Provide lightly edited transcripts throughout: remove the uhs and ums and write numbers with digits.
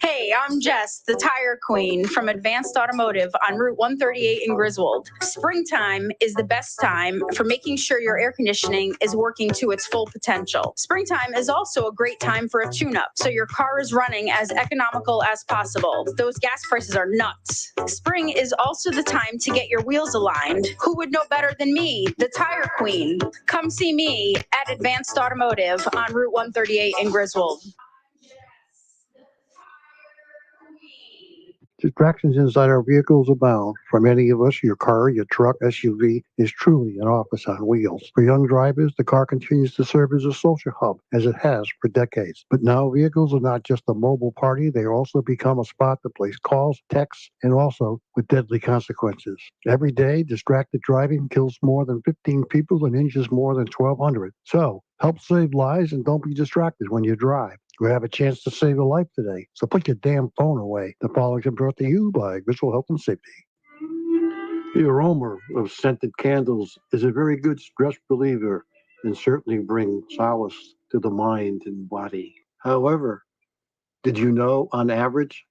Hey, I'm Jess, the tire queen from Advanced Automotive on Route 138 in Griswold. Springtime is the best time for making sure your air conditioning is working to its full potential. Springtime is also a great time for a tune-up, so your car is running as economical as possible. Those gas prices are nuts. Spring is also the time to get your wheels aligned. Who would know better than me, the tire queen? Come see me at Advanced Automotive on Route 138 in Griswold. Distractions inside our vehicles abound. For many of us, your car, your truck, SUV is truly an office on wheels. For young drivers, the car continues to serve as a social hub, as it has for decades. But now vehicles are not just a mobile party, they also become a spot to place calls, texts, and also with deadly consequences. Every day, distracted driving kills more than 15 people and injures more than 1,200. So, help save lives and don't be distracted when you drive. You have a chance to save a life today, so put your damn phone away. The following is brought to you by Visual Health and Safety. The aroma of scented candles is a very good stress reliever and certainly brings solace to the mind and body. However, did you know on average,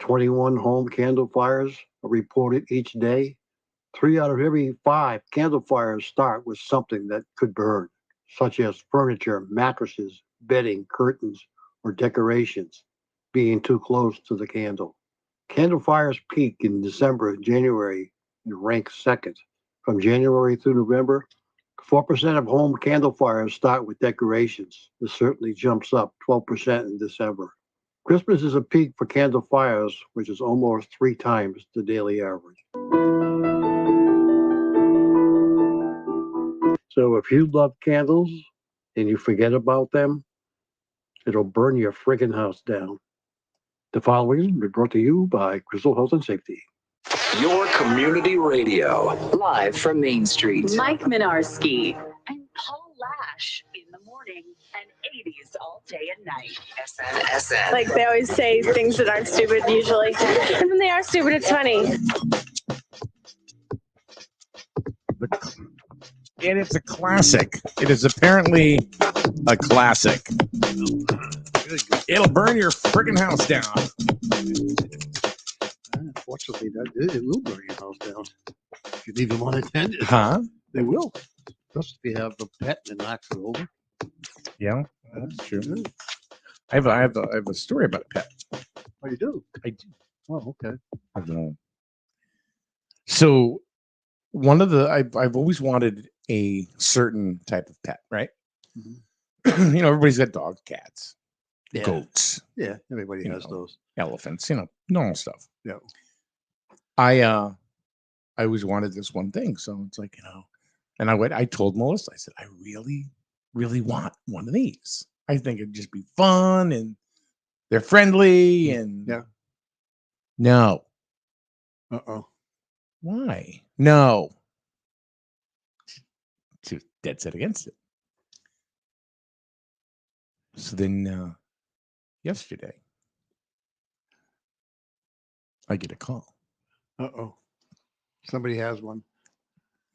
21 home candle fires are reported each day? 3 out of every 5 candle fires start with something that could burn, such as furniture, mattresses, bedding, curtains, or decorations being too close to the candle. Candle fires peak in December and January and rank second. From January through November, 4% of home candle fires start with decorations. This certainly jumps up 12% in December. Christmas is a peak for candle fires, which is almost 3 times the daily average. So if you love candles and you forget about them, it'll burn your friggin' house down. The following is brought to you by Crystal Health and Safety. Your community radio. Live from Main Street. Mike Minarski and Paul Lash in the morning and 80s all day and night. SNSN. Like they always say things that aren't stupid usually. And when they are stupid, it's funny. And it's a classic. It is apparently a classic. It'll burn your freaking house down. Unfortunately, it will burn your house down. If you leave them unattended. Huh? They will. Just if you have a pet and it knocks it over. Yeah, that's true. I have a story about a pet. Oh, you do? I do. Oh, okay. I don't know. So one of the I've always wanted a certain type of pet, right? Mm-hmm. Everybody's got dogs, cats, goats. Yeah, everybody has those. Elephants, normal stuff. Yeah. I always wanted this one thing, so it's like, and I told Melissa, I said, I really, really want one of these. I think it'd just be fun and they're friendly and no. Uh-oh. Why? No. She was dead set against it. So then yesterday, I get a call. Uh-oh. Somebody has one.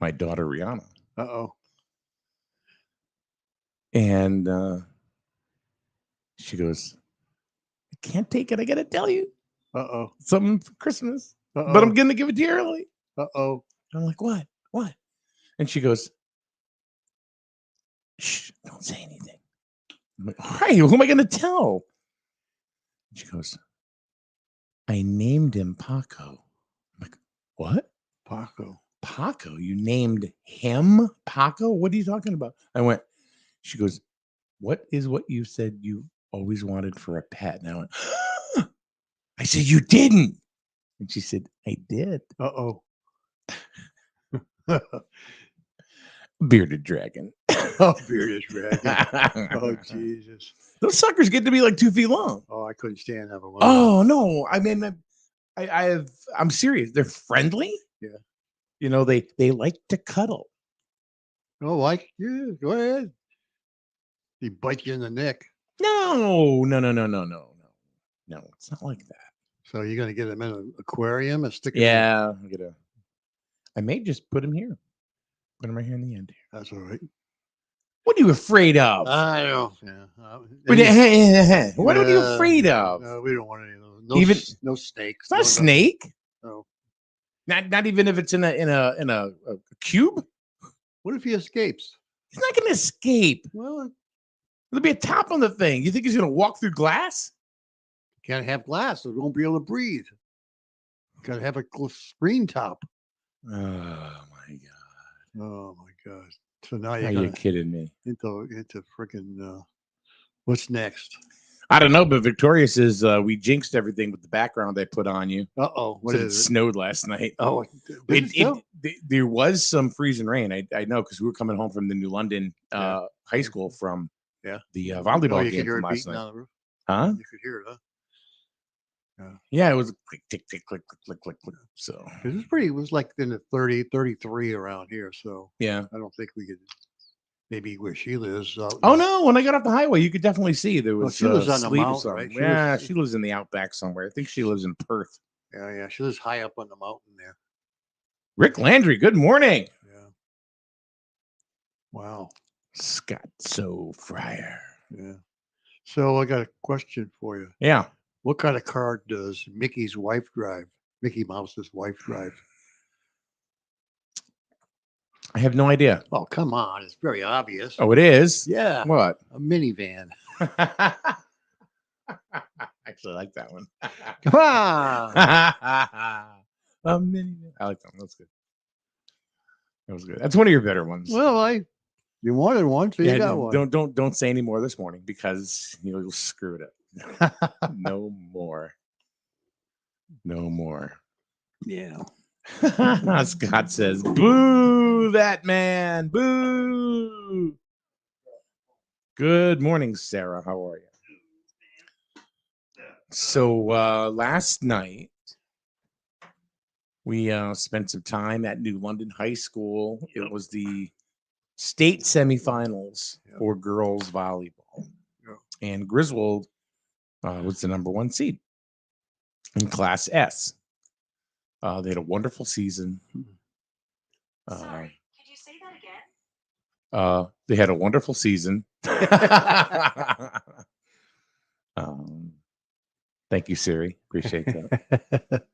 My daughter, Rihanna. Uh-oh. And she goes, I can't take it. I got to tell you. Uh-oh. Something for Christmas. Uh-oh. But I'm going to give it to you early. Uh-oh. I'm like, what? What? And she goes, shh, don't say anything. I'm like, all right, who am I going to tell? She goes, I named him Paco. I'm like, what? Paco. Paco? You named him Paco? What are you talking about? She goes, what is what you said you always wanted for a pet? And I went, I said, you didn't. And she said, I did. Uh-oh. Bearded dragon. Oh, bearded dragon. Oh, Jesus. Those suckers get to be like 2 feet long. Oh, I couldn't stand having one. Oh, no. I mean, I'm serious. They're friendly. Yeah. They like to cuddle. Oh, yeah, go ahead. He bite you in the neck. No. No, it's not like that. So you're going to get him in an aquarium and stick him in? I may just put him here. Put him right here in the end. That's all right. What are you afraid of? I know. Yeah. What are you afraid of? No, we don't want any of those. No, Even- no snakes. It's not no a snake. No. Not even if it's in a cube. What if he escapes? He's not going to escape. Well, There'll be a top on the thing. You think he's going to walk through glass? can't have glass. So won't be able to breathe. Got to have a screen top. Oh my god! Oh my god! So now Are you're you gonna kidding me? into freaking what's next? I don't know, but Victoria says we jinxed everything with the background I put on you. What Said it is it? snowed last night. Oh, did it snow? There was some freezing rain. I know because we were coming home from the New London high school from Yeah. the Oh, volleyball you could game hear from it last beating night. on the roof. Huh? You could hear it, huh? Yeah, it was click, tick, tick, click, click, click, click, click. So It was like in the 30, 33 around here. So yeah. I don't think we could. Maybe where she lives. Oh no! When I got off the highway, you could definitely see there was she lives on the sleet or mountain, something. right? She lives in the outback somewhere. I think she lives in Perth. Yeah. She lives high up on the mountain there. Rick Landry, good morning. Yeah. Wow. Scott So Fryer. Yeah. So I got a question for you. Yeah. What kind of car does Mickey's wife drive? Mickey Mouse's wife drive? I have no idea. Oh, come on. It's very obvious. Oh, it is? Yeah. What? A minivan. I actually like that one. Come on. A minivan. I like that one. That's good. That was good. That's one of your better ones. Well, you wanted one, so you got one. Don't say any more this morning because you'll screw it up. No more. No more. Yeah. Scott says, boo that man. Boo. Good morning, Sarah. How are you? So last night we spent some time at New London High School. It was the state semifinals for girls volleyball. And Griswold was the #1 seed in Class S. They had a wonderful season. Sorry, could you say that again? They had a wonderful season. Thank you, Siri. Appreciate that.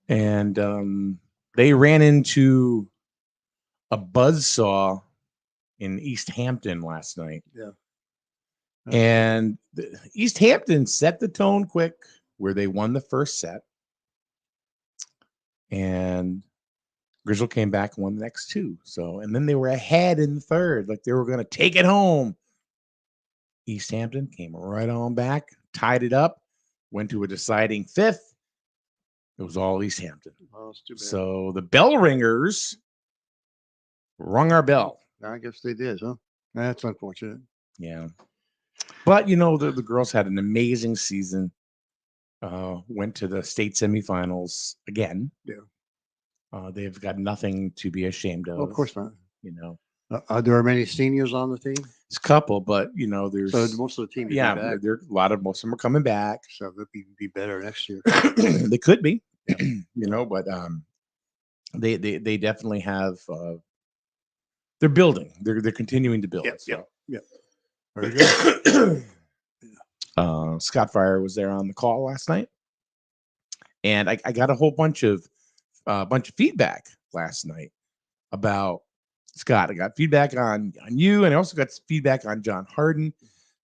And they ran into a buzzsaw in East Hampton last night. Yeah. And East Hampton set the tone quick where they won the first set. And Griswold came back and won the next two. So, and then they were ahead in the third, like they were going to take it home. East Hampton came right on back, tied it up, went to a deciding fifth. It was all East Hampton. Oh, it's too bad. So the bell ringers rung our bell. I guess they did, huh? That's unfortunate. Yeah. But, you know, the girls had an amazing season. Went to the state semifinals again. Yeah. They've got nothing to be ashamed of. Well, of course not. You know, Are there many seniors on the team? it's a couple, but you know, there's So most of the team is yeah, back. there most of them are coming back. So they'll be better next year. They could be, you know, but they definitely have. They're building. They're continuing to build. Yeah. Very good. Scott Fryer was there on the call last night, and I got a whole bunch of feedback last night about Scott. I got feedback on you, and I also got feedback on John Harden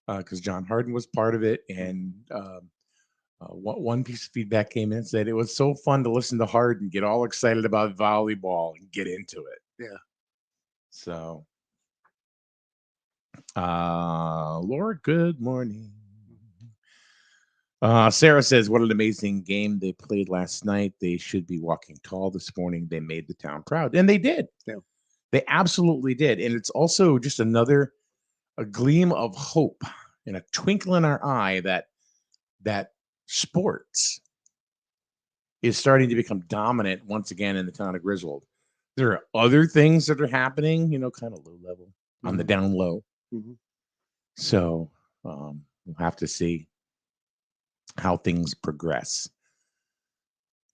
because John Harden was part of it. And one piece of feedback came in and said it was so fun to listen to Harden get all excited about volleyball and get into it. Yeah. So, Laura, good morning. Sarah says, what an amazing game they played last night. They should be walking tall this morning. They made the town proud. And they did. Yeah. They absolutely did. And it's also just a gleam of hope and a twinkle in our eye that sports is starting to become dominant once again in the town of Griswold. There are other things that are happening, you know, kind of low level on the down low. Mm-hmm. So we'll have to see how things progress.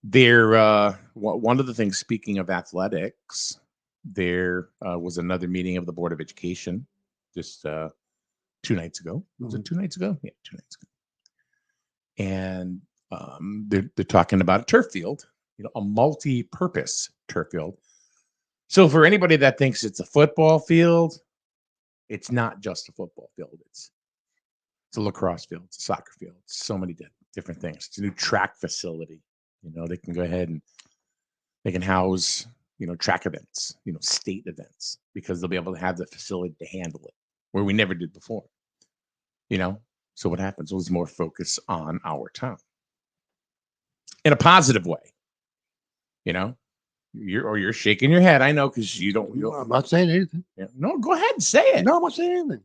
There, one of the things, speaking of athletics, there was another meeting of the Board of Education just 2 nights ago. Was it 2 nights ago? Yeah, 2 nights ago. And they're talking about a turf field, a multi-purpose turf field. So for anybody that thinks it's a football field, it's not just a football field. It's a lacrosse field, it's a soccer field, it's so many different things. It's a new track facility. They can go ahead and they can house, track events, state events, because they'll be able to have the facility to handle it, where we never did before. So what happens was more focus on our town in a positive way. You're shaking your head. I know, because you don't. I'm not saying anything. Yeah. No, go ahead and say it. No, I'm not saying anything.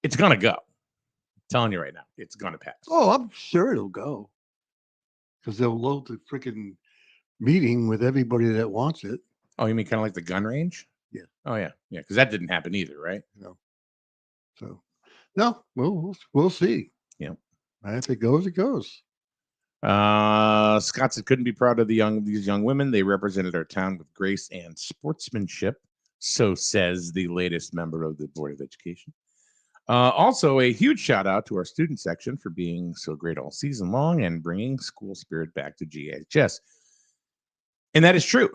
It's gonna go. I'm telling you right now, it's gonna pass. Oh, I'm sure it'll go. Because they'll load the freaking meeting with everybody that wants it. Oh, you mean kind of like the gun range? Yeah. Oh yeah, yeah. Because that didn't happen either, right? No. So, no, we'll see. Yeah. If it goes, it goes. Scott said, couldn't be proud of these young women. They represented our town with grace and sportsmanship. So says the latest member of the Board of Education. Also, a huge shout out to our student section for being so great all season long and bringing school spirit back to GHS. And that is true.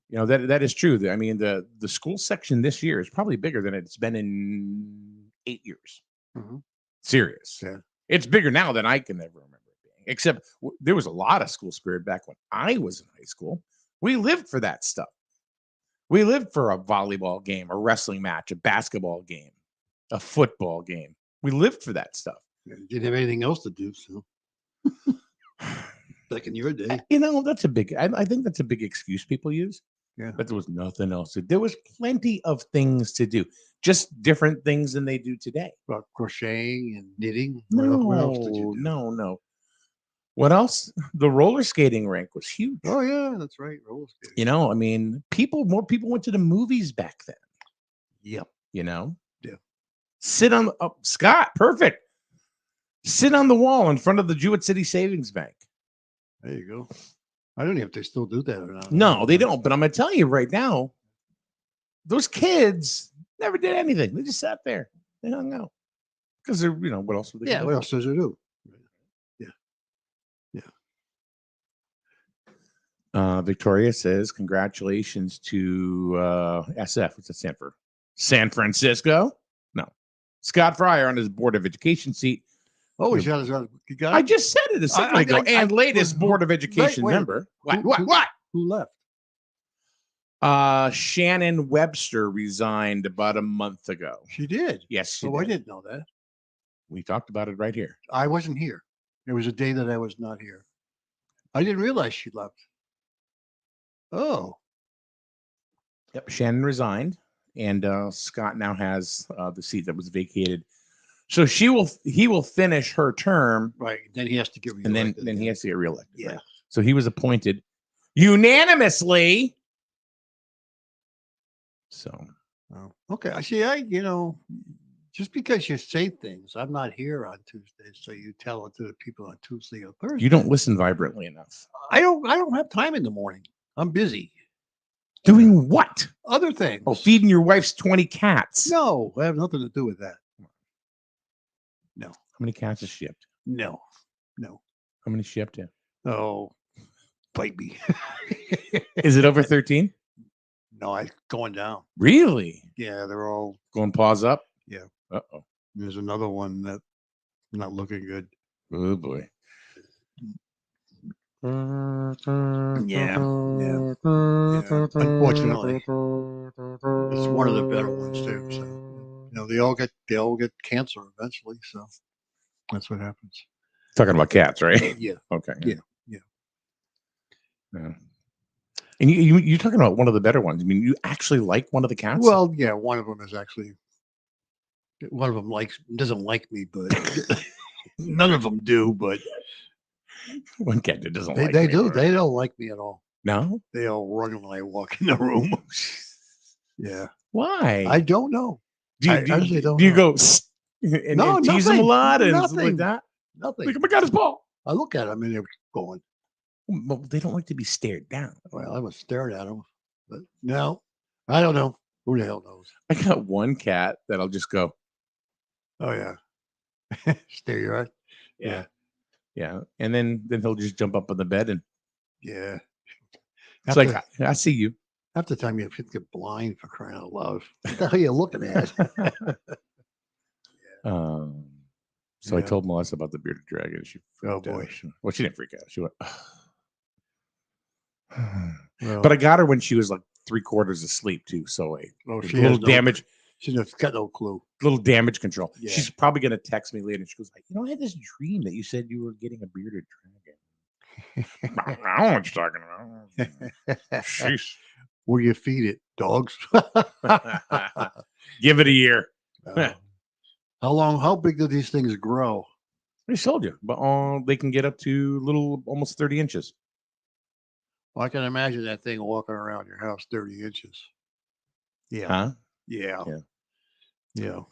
That is true. I mean, the school section this year is probably bigger than it's been in 8 years. Mm-hmm. Serious. Yeah. It's bigger now than I can ever remember it being. Except there was a lot of school spirit back when I was in high school. We lived for that stuff. We lived for a volleyball game, a wrestling match, a basketball game, a football game. We lived for that stuff. Yeah, you didn't have anything else to do, so. Back in your day. That's a big, I think that's a big excuse people use. Yeah. But there was nothing else to do. There was plenty of things to do, just different things than they do today. About crocheting and knitting. No, what else did you do? no. What else? The roller skating rink was huge. Oh yeah, that's right. Roller skating. I mean, more people went to the movies back then. Yep. Yeah. Sit on Scott, perfect. Sit on the wall in front of the Jewett City Savings Bank. There you go. I don't know if they still do that or not. No, they don't. But I'm gonna tell you right now, those kids never did anything. They just sat there. They hung out because they're, what else would they? Yeah. What else does it do? Victoria says, congratulations to SF. What's that stand for? San Francisco? No. Scott Fryer on his Board of Education seat. Oh, you got I just said it a second ago. And latest Board of Education member. What? Who left? Shannon Webster resigned about a month ago. She did? Yes, she I did. didn't know that. We talked about it right here. I wasn't here. There was a day that I was not here. I didn't realize she left. Oh. Yep, Shannon resigned, and Scott now has the seat that was vacated. So he will finish her term, right? Then he has to get reelected, reelected. and then he has to get reelected. Yeah. Right? So he was appointed unanimously. So, okay. I see. Just because you say things, I'm not here on Tuesday, so you tell it to the people on Tuesday or Thursday. You don't listen vibrantly enough. I don't have time in the morning. I'm busy. Doing what? Other things. Oh, feeding your wife's 20 cats. No, I have nothing to do with that. No. How many cats is shipped? No. How many shipped in? Oh, bite me. Is it over 13? No, it's going down. Really? Yeah, they're all going paws up. Yeah. Uh-oh. There's another one that's not looking good. Oh boy. Yeah. Unfortunately, it's one of the better ones too. So, they all get cancer eventually. So that's what happens. Talking about cats, right? Yeah. Okay. Yeah. And you're talking about one of the better ones. I mean, you actually like one of the cats? Well, yeah, one of them doesn't like me, but none of them do. But one cat that doesn't like me. They don't like me at all. No? They all run when I walk in the room. Yeah. Why? I don't know. Do you go and tease them a lot and stuff like that? Nothing. Like, oh my God, his ball. I look at them and they're going. Well, they don't like to be stared down. Well, I was staring at them. But no, I don't know. Who the hell knows? I got one cat that'll just go, Oh yeah, stare you right. yeah, and then he'll just jump up on the bed and Yeah. it's Half like the, I see you. half the time you get blind for crying out loud. What the hell are you looking at? So I Yeah. told Melissa about the bearded dragon. She Oh, freaked out. boy. Well, she didn't freak out. She went. Well, But I got her when she was like 3/4 asleep too. So a she little has no, damage, She's got no clue. little damage control. Yeah. She's probably gonna text me later. She goes, I had this dream that you said you were getting a bearded dragon. I don't know what you're talking about. Sheesh. Where you feed it, dogs. Give it a year. How big do these things grow? I told you, but they can get up to almost 30 inches. Well, I can imagine that thing walking around your house 30 inches. Yeah. Huh? Yeah. Yeah.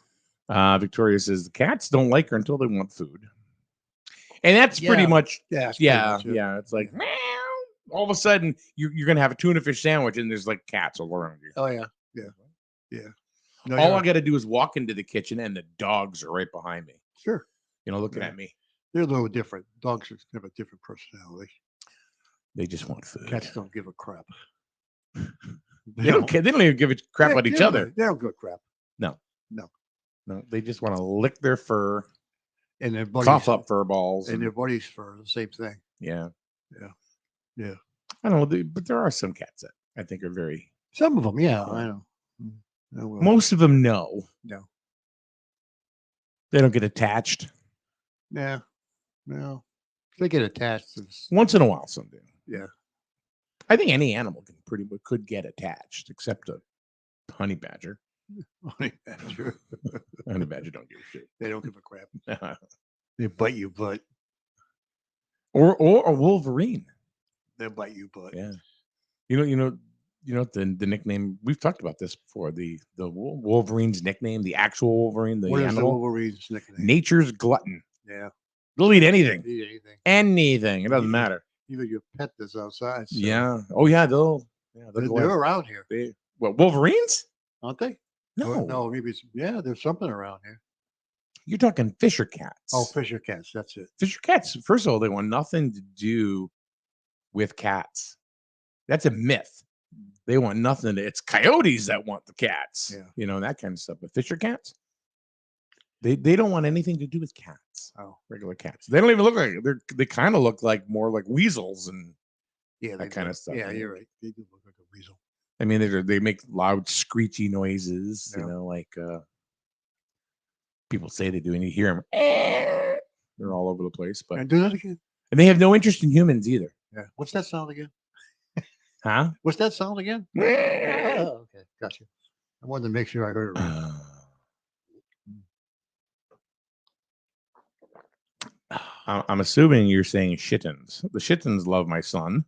Yeah. Victoria says the cats don't like her until they want food. And that's pretty Yeah. much, Yeah. that's pretty much it. yeah. It's like, meow. All of a sudden, you're going to have a tuna fish sandwich and there's like cats all around you. Oh, yeah. Yeah. Yeah. No, All I got to do is walk into the kitchen and the dogs are right behind me, Sure. looking Yeah. at me. They're a little different. Dogs have a different personality. They just want food. Cats don't give a crap. They don't care. They don't even give a crap about each other. They don't give a crap. No, they just want to lick their fur, And their buddies, cough up fur balls. and their buddies for the same thing. Yeah. Yeah. I don't know, but there are some cats that I think are very. Some of them, yeah, I know. Oh, well. Most of them, no. No. They don't get attached. Yeah. No. They get attached. Once in a while, some do. Yeah. I think any animal could get attached, except a honey badger. Honey badger. Honey badger don't give a shit. They don't give a crap. They bite you, but or a wolverine. they'll bite you, but Yeah. You know the nickname, we've talked about this before. The Wolverine's nickname, the actual Wolverine, the what is the animal, Wolverine's nickname? nature's glutton. Yeah. They'll eat anything. Eat anything. Anything. It doesn't Even- matter. Even your pet that's outside. So Yeah. Oh yeah, they'll They're, go out. around here, What, Wolverines? aren't they? No. Or- no, maybe it's there's something around here. You're talking fisher cats. Oh, fisher cats, that's it. Fisher cats, first of all, they want nothing to do with cats. That's a myth. They want nothing it's coyotes that want the cats. Yeah. That kind of stuff. But fisher cats, they don't want anything to do with cats. Oh. Regular cats. They don't even look like they kind of look like more like weasels and Yeah, that kind of stuff. Yeah, you're right. They do look like a weasel. I mean, they make loud screechy noises, Yeah. like people say they do, and you hear them. They're all over the place, but And do that again. and they have no interest in humans either. Yeah. What's that sound again? Huh? What's that sound again? Oh, okay, gotcha. I wanted to make sure I heard it right. I'm assuming you're saying shittens. The shittens love my son.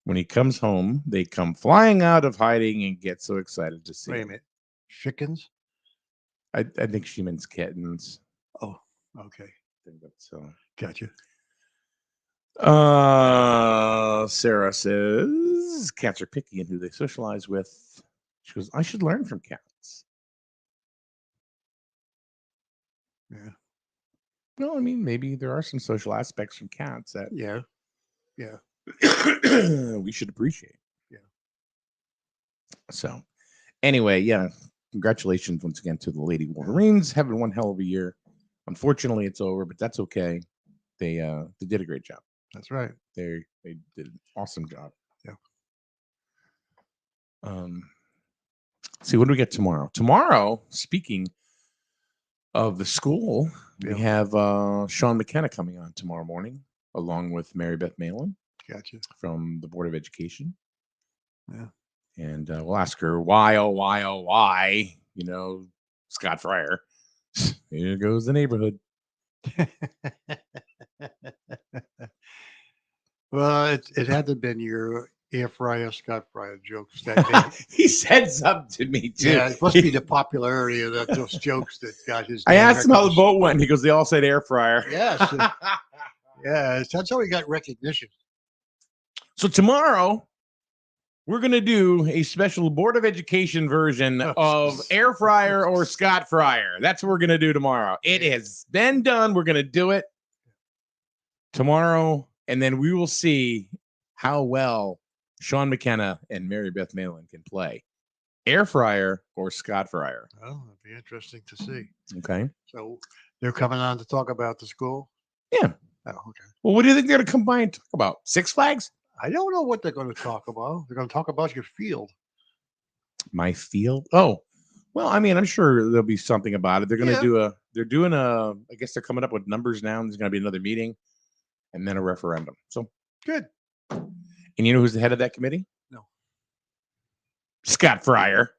When he comes home, they come flying out of hiding and get so excited to see Wait a him. minute. Chickens? I think she means kittens. Oh, okay. I think that's Gotcha. Sarah says cats are picky in who they socialize with. She goes, I should learn from cats. Yeah. Well, I mean, maybe there are some social aspects from cats that Yeah. Yeah. we should appreciate. Yeah. So, anyway, yeah, congratulations once again to the Lady Wolverines, having one hell of a year. Unfortunately, it's over, but that's okay. They did a great job. That's right. They did an awesome job. Yeah. See, what do we get tomorrow? Tomorrow, speaking of the school, we have Sean McKenna coming on tomorrow morning, along with Mary Beth Malin. Gotcha. From the Board of Education. Yeah. And we'll ask her why, Scott Fryer. Here goes the neighborhood. Well, it had to have been your air fryer, Scott Fryer jokes that day. He said something to me too. Yeah, it must be the popularity of those jokes that got his. I asked him how the recognition. boat went. He goes, they all said air fryer. Yes. Yeah, that's how he got recognition. So tomorrow, we're going to do a special Board of Education version of Air Fryer or Scott Fryer. That's what we're going to do tomorrow. It has been done. We're going to do it tomorrow, and then we will see how well Sean McKenna and Mary Beth Malin can play. Air Fryer or Scott Fryer. Well, it'd be interesting to see. Okay. So they're coming on to talk about the school? Yeah. Oh, okay. Well, what do you think they're going to come by and talk about? Six Flags? I don't know what they're going to talk about. They're going to talk about your field. My field? Oh, well, I mean, I'm sure there'll be something about it. They're going to I guess they're coming up with numbers now. There's going to be another meeting and then a referendum. So Good. And you know who's the head of that committee? No. Scott Fryer.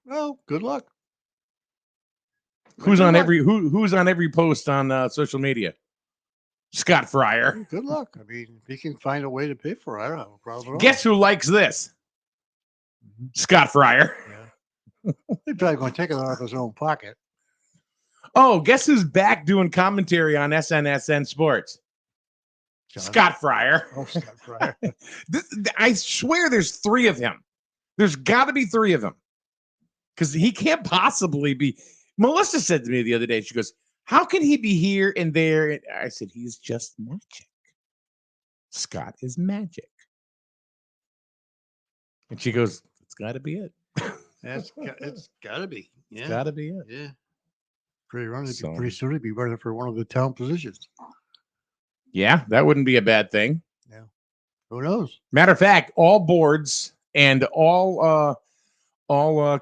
Well, good luck. Who's on every post on social media? Scott Fryer. Good luck. I mean, if he can find a way to pay for it, I don't have a problem at all. Guess who likes this? Scott Fryer. Yeah. He's probably going to take it out of his own pocket. Oh, guess who's back doing commentary on SNSN Sports? John. Scott Fryer. Oh, Scott Fryer. I swear there's three of him. There's got to be three of them. Because he can't possibly be. Melissa said to me the other day, she goes, how can he be here and there? And I said, he's just magic. Scott is magic. And she goes, it's got to be it. It's got to be. Yeah. It's got to be it. Yeah. Pretty So- soon he'd be running for one of the town positions. Yeah, that wouldn't be a bad thing. Who knows? Matter of fact, all boards and all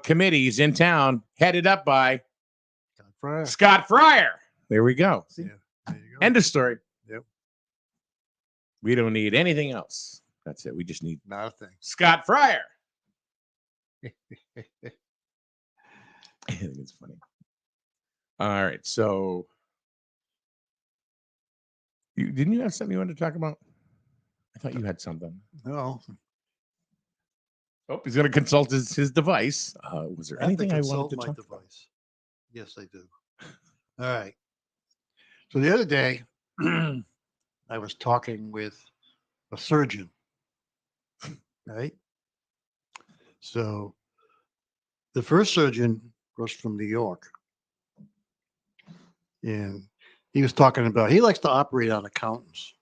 committees in town headed up by Scott Fryer. Scott Fryer. There we go. See? Yeah. There you go. End of story. Yep. We don't need anything else. That's it. We just need Not a thing. Scott Fryer. I think it's funny. All right. So, didn't you have something you wanted to talk about? I thought you had something. No. Oh, he's going to consult his device. Was there I have to anything I consult wanted to my talk about? device. Yes, I do. All right. So the other day, I was talking with a surgeon, right? So the first surgeon was from New York. And he was talking about, he likes to operate on accountants.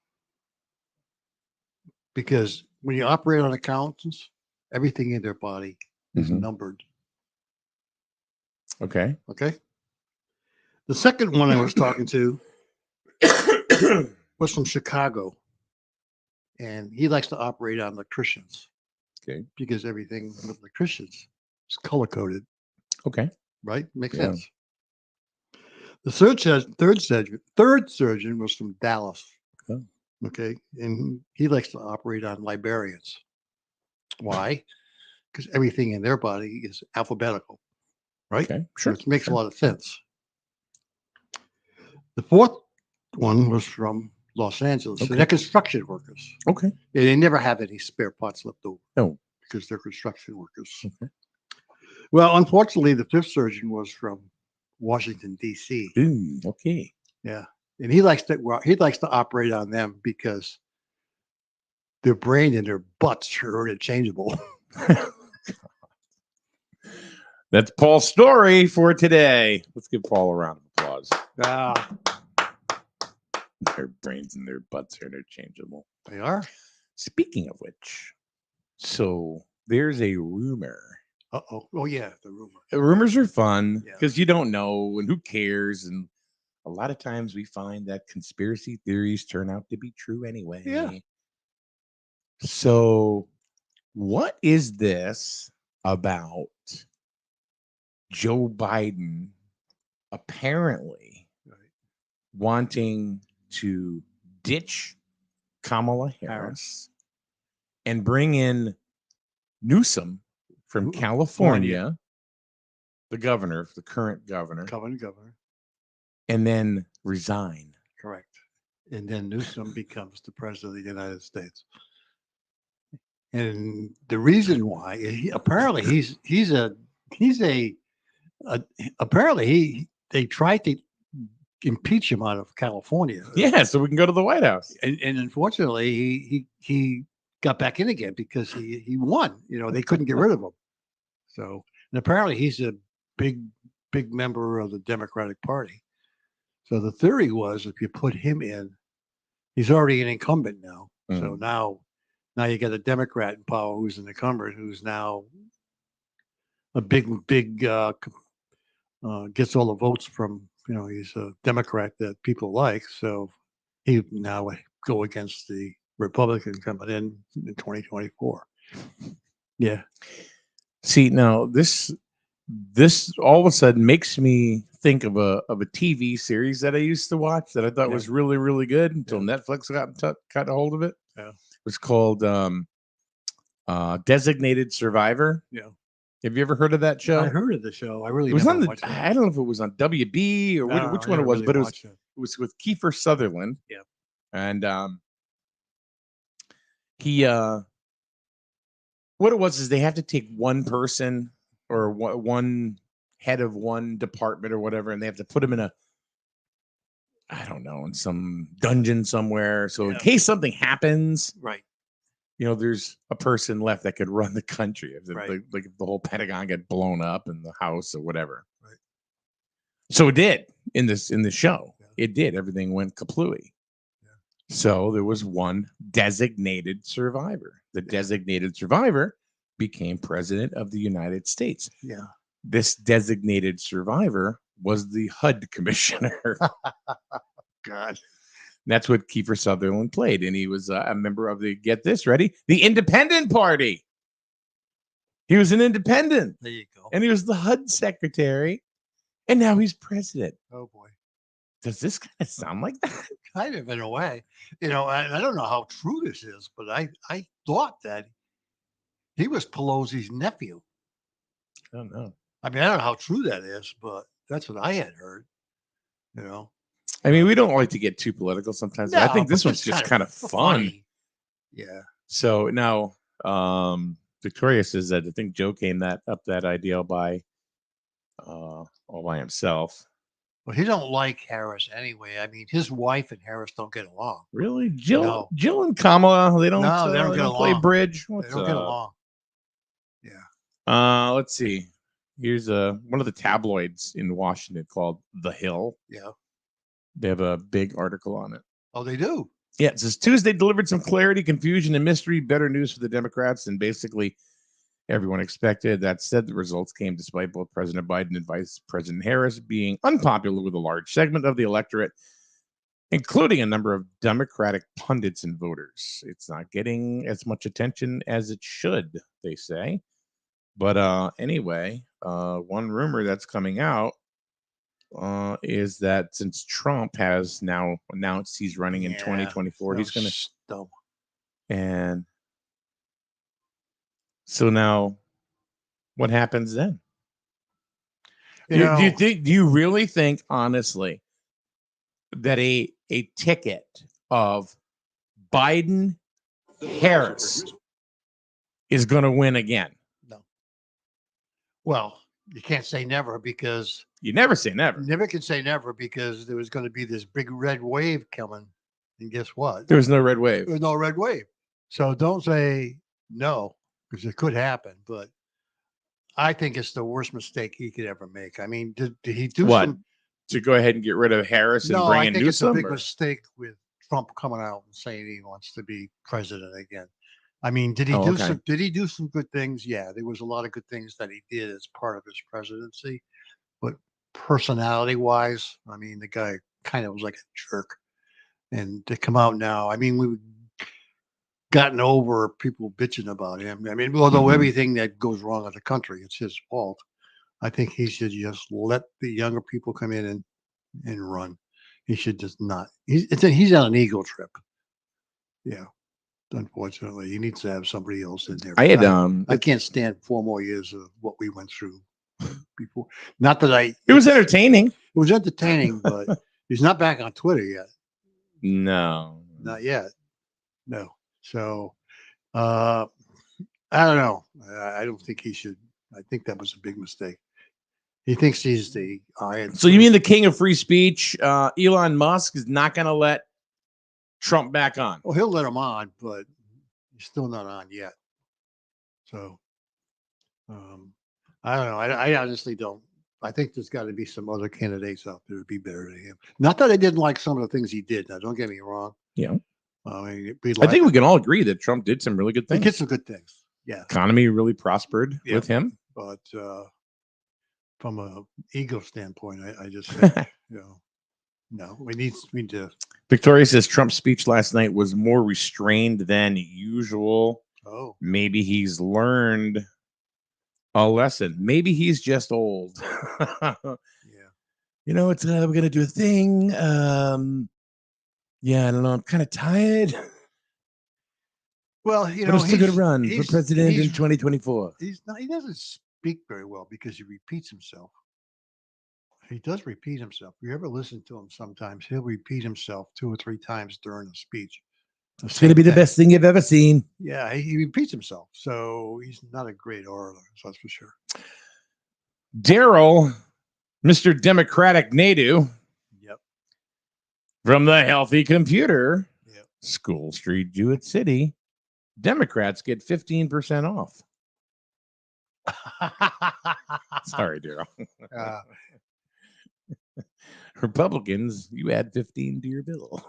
Because when you operate on accountants, everything in their body is Mhm. numbered. Okay. Okay. The second one I was talking to was from Chicago. And he likes to operate on electricians. Okay. Because everything with electricians is color coded, Okay. right? Makes Yeah. sense. The third surgeon was from Dallas. Oh. Okay. And he likes to operate on librarians. Why? Because everything in their body is alphabetical, right? Okay. So Sure. it makes sure. a lot of sense. The fourth one was from Los Angeles. Okay. And they're construction workers. Okay. They never have any spare parts left over. No. Because they're construction workers. Okay. Well, unfortunately, the fifth surgeon was from Washington, D.C. Ooh, okay. Yeah. And he likes to operate on them because their brain and their butts are interchangeable. That's Paul's story for today. Let's give Paul a round of applause. Ah, Their brains and their butts are interchangeable. they are. Speaking of which, so there's a rumor. Uh-oh. Oh, yeah, the rumor. Rumors are fun Yeah. because you don't know and who cares. And a lot of times we find that conspiracy theories turn out to be true anyway. Yeah. So, what is this about Joe Biden apparently Right. wanting to ditch Kamala Harris and bring in Newsom from California, the governor, the current governor, Governor. and then resign? Correct. And then Newsom becomes the president of the United States. And the reason why, apparently they tried to impeach him out of California. Yeah, so we can go to the White House. And unfortunately, he got back in again because he won. You know, they couldn't get rid of him. So, and apparently he's a big member of the Democratic Party. So the theory was if you put him in, he's already an incumbent now. So now you got a Democrat in power who's an incumbent, who's now a big gets all the votes from, you know, he's a Democrat that people like. So he now would go against the Republican coming in 2024. Yeah. See, now this all of a sudden makes me think of a TV series that I used to watch that I thought was really, really good until Netflix got a hold of it. Yeah. It was called Designated Survivor. Yeah. Have you ever heard of that show? I heard of the show. I really it was never on watched it. I don't know if it was on WB or which one it was, but it was with Kiefer Sutherland. Yeah. And he what it was is they have to take one person or one head of one department or whatever, and they have to put him in I don't know, in some dungeon somewhere. So in case something happens, right, you know, there's a person left that could run the country if right. like if the whole Pentagon got blown up in the house or whatever. Right. So it did in the show. Yeah. It did. Everything went kaplooey. So there was one designated survivor. The designated survivor became president of the United States. Yeah. This designated survivor was the HUD commissioner. God. That's what Kiefer Sutherland played. And he was a member of the, get this, ready? The Independent Party. He was an independent. There you go. And he was the HUD secretary. And now he's president. Oh, boy. Does this kind of sound like that? Kind of, in a way. You know, I don't know how true this is, but I thought that he was Pelosi's nephew. I don't know. I mean, I don't know how true that is, but that's what I had heard. You know, I mean, we don't like to get too political sometimes. No, but I think but this one's it's just kind of fun. funny. Yeah. So now, Victoria says that I think Joe came up that idea all by himself. Well, he don't like Harris anyway. I mean, his wife and Harris don't get along. Really, Jill and Kamala, they don't get along. play bridge. They don't get along. Yeah. Let's see. Here's one of the tabloids in Washington called The Hill. Yeah. They have a big article on it. Oh, they do? Yeah, it says Tuesday delivered some clarity, confusion, and mystery. Better news for the Democrats than basically everyone expected. That said, the results came despite both President Biden and Vice President Harris being unpopular with a large segment of the electorate, including a number of Democratic pundits and voters. It's not getting as much attention as it should, they say. But anyway, one rumor that's coming out is that since Trump has now announced he's running in 2024, he's going to. And so now, what happens then? Do you really think, honestly, that a ticket of Biden Harris is going to win again? No. Well, you can't say never because you never say never. Never can say never because there was going to be this big red wave coming, and guess what? There was no red wave. There was no red wave. So don't say no because it could happen. But I think it's the worst mistake he could ever make. I mean, did he do what? Some... To go ahead and get rid of Harris and bring in Newsom? I think it's a big mistake with Trump coming out and saying he wants to be president again. I mean, did he do some good things? Yeah, there was a lot of good things that he did as part of his presidency, but personality-wise, I mean, the guy kind of was like a jerk. And to come out now, I mean, we've gotten over people bitching about him. I mean, although everything that goes wrong in the country, it's his fault. I think he should just let the younger people come in and run. He should just not. He's on an ego trip. Yeah. Unfortunately, he needs to have somebody else in there. I can't stand 4 more years of what we went through before. Not that it was entertaining. It was entertaining, but he's not back on Twitter yet. No, not yet. No. So, I don't know. I don't think he should. I think that was a big mistake. He thinks he's the iron. So you mean the king of free speech? Elon Musk is not going to let Trump back on? Well, he'll let him on, but He's still not on yet. So, I don't know. I honestly don't. I think there's got to be some other candidates out there to be better than him. Not that I didn't like some of the things he did. Now, don't get me wrong. Yeah. I mean, I think we can all agree that Trump did some really good he things. did some good things. Yeah. Economy really prospered Yeah. with him. But from a ego standpoint, I just think, no, we need to. Victoria says Trump's speech last night was more restrained than usual. Oh, Maybe he's learned a lesson. Maybe he's just old. yeah. It's we're gonna do a thing. Yeah, I don't know. I'm kind of tired. Well, But I'm still gonna run for president in 2024. He doesn't speak very well because he repeats himself. He does repeat himself. If you ever listen to him sometimes, he'll repeat himself 2 or 3 times during the speech. It's gonna be the best thing you've ever seen. Yeah, he repeats himself. So he's not a great orator, so that's for sure. Daryl, Mr. Democratic Nadu. Yep. From the Healthy Computer. Yep. School Street, Jewett City. Democrats get 15% off. Sorry, Daryl. Republicans, you add 15 to your bill.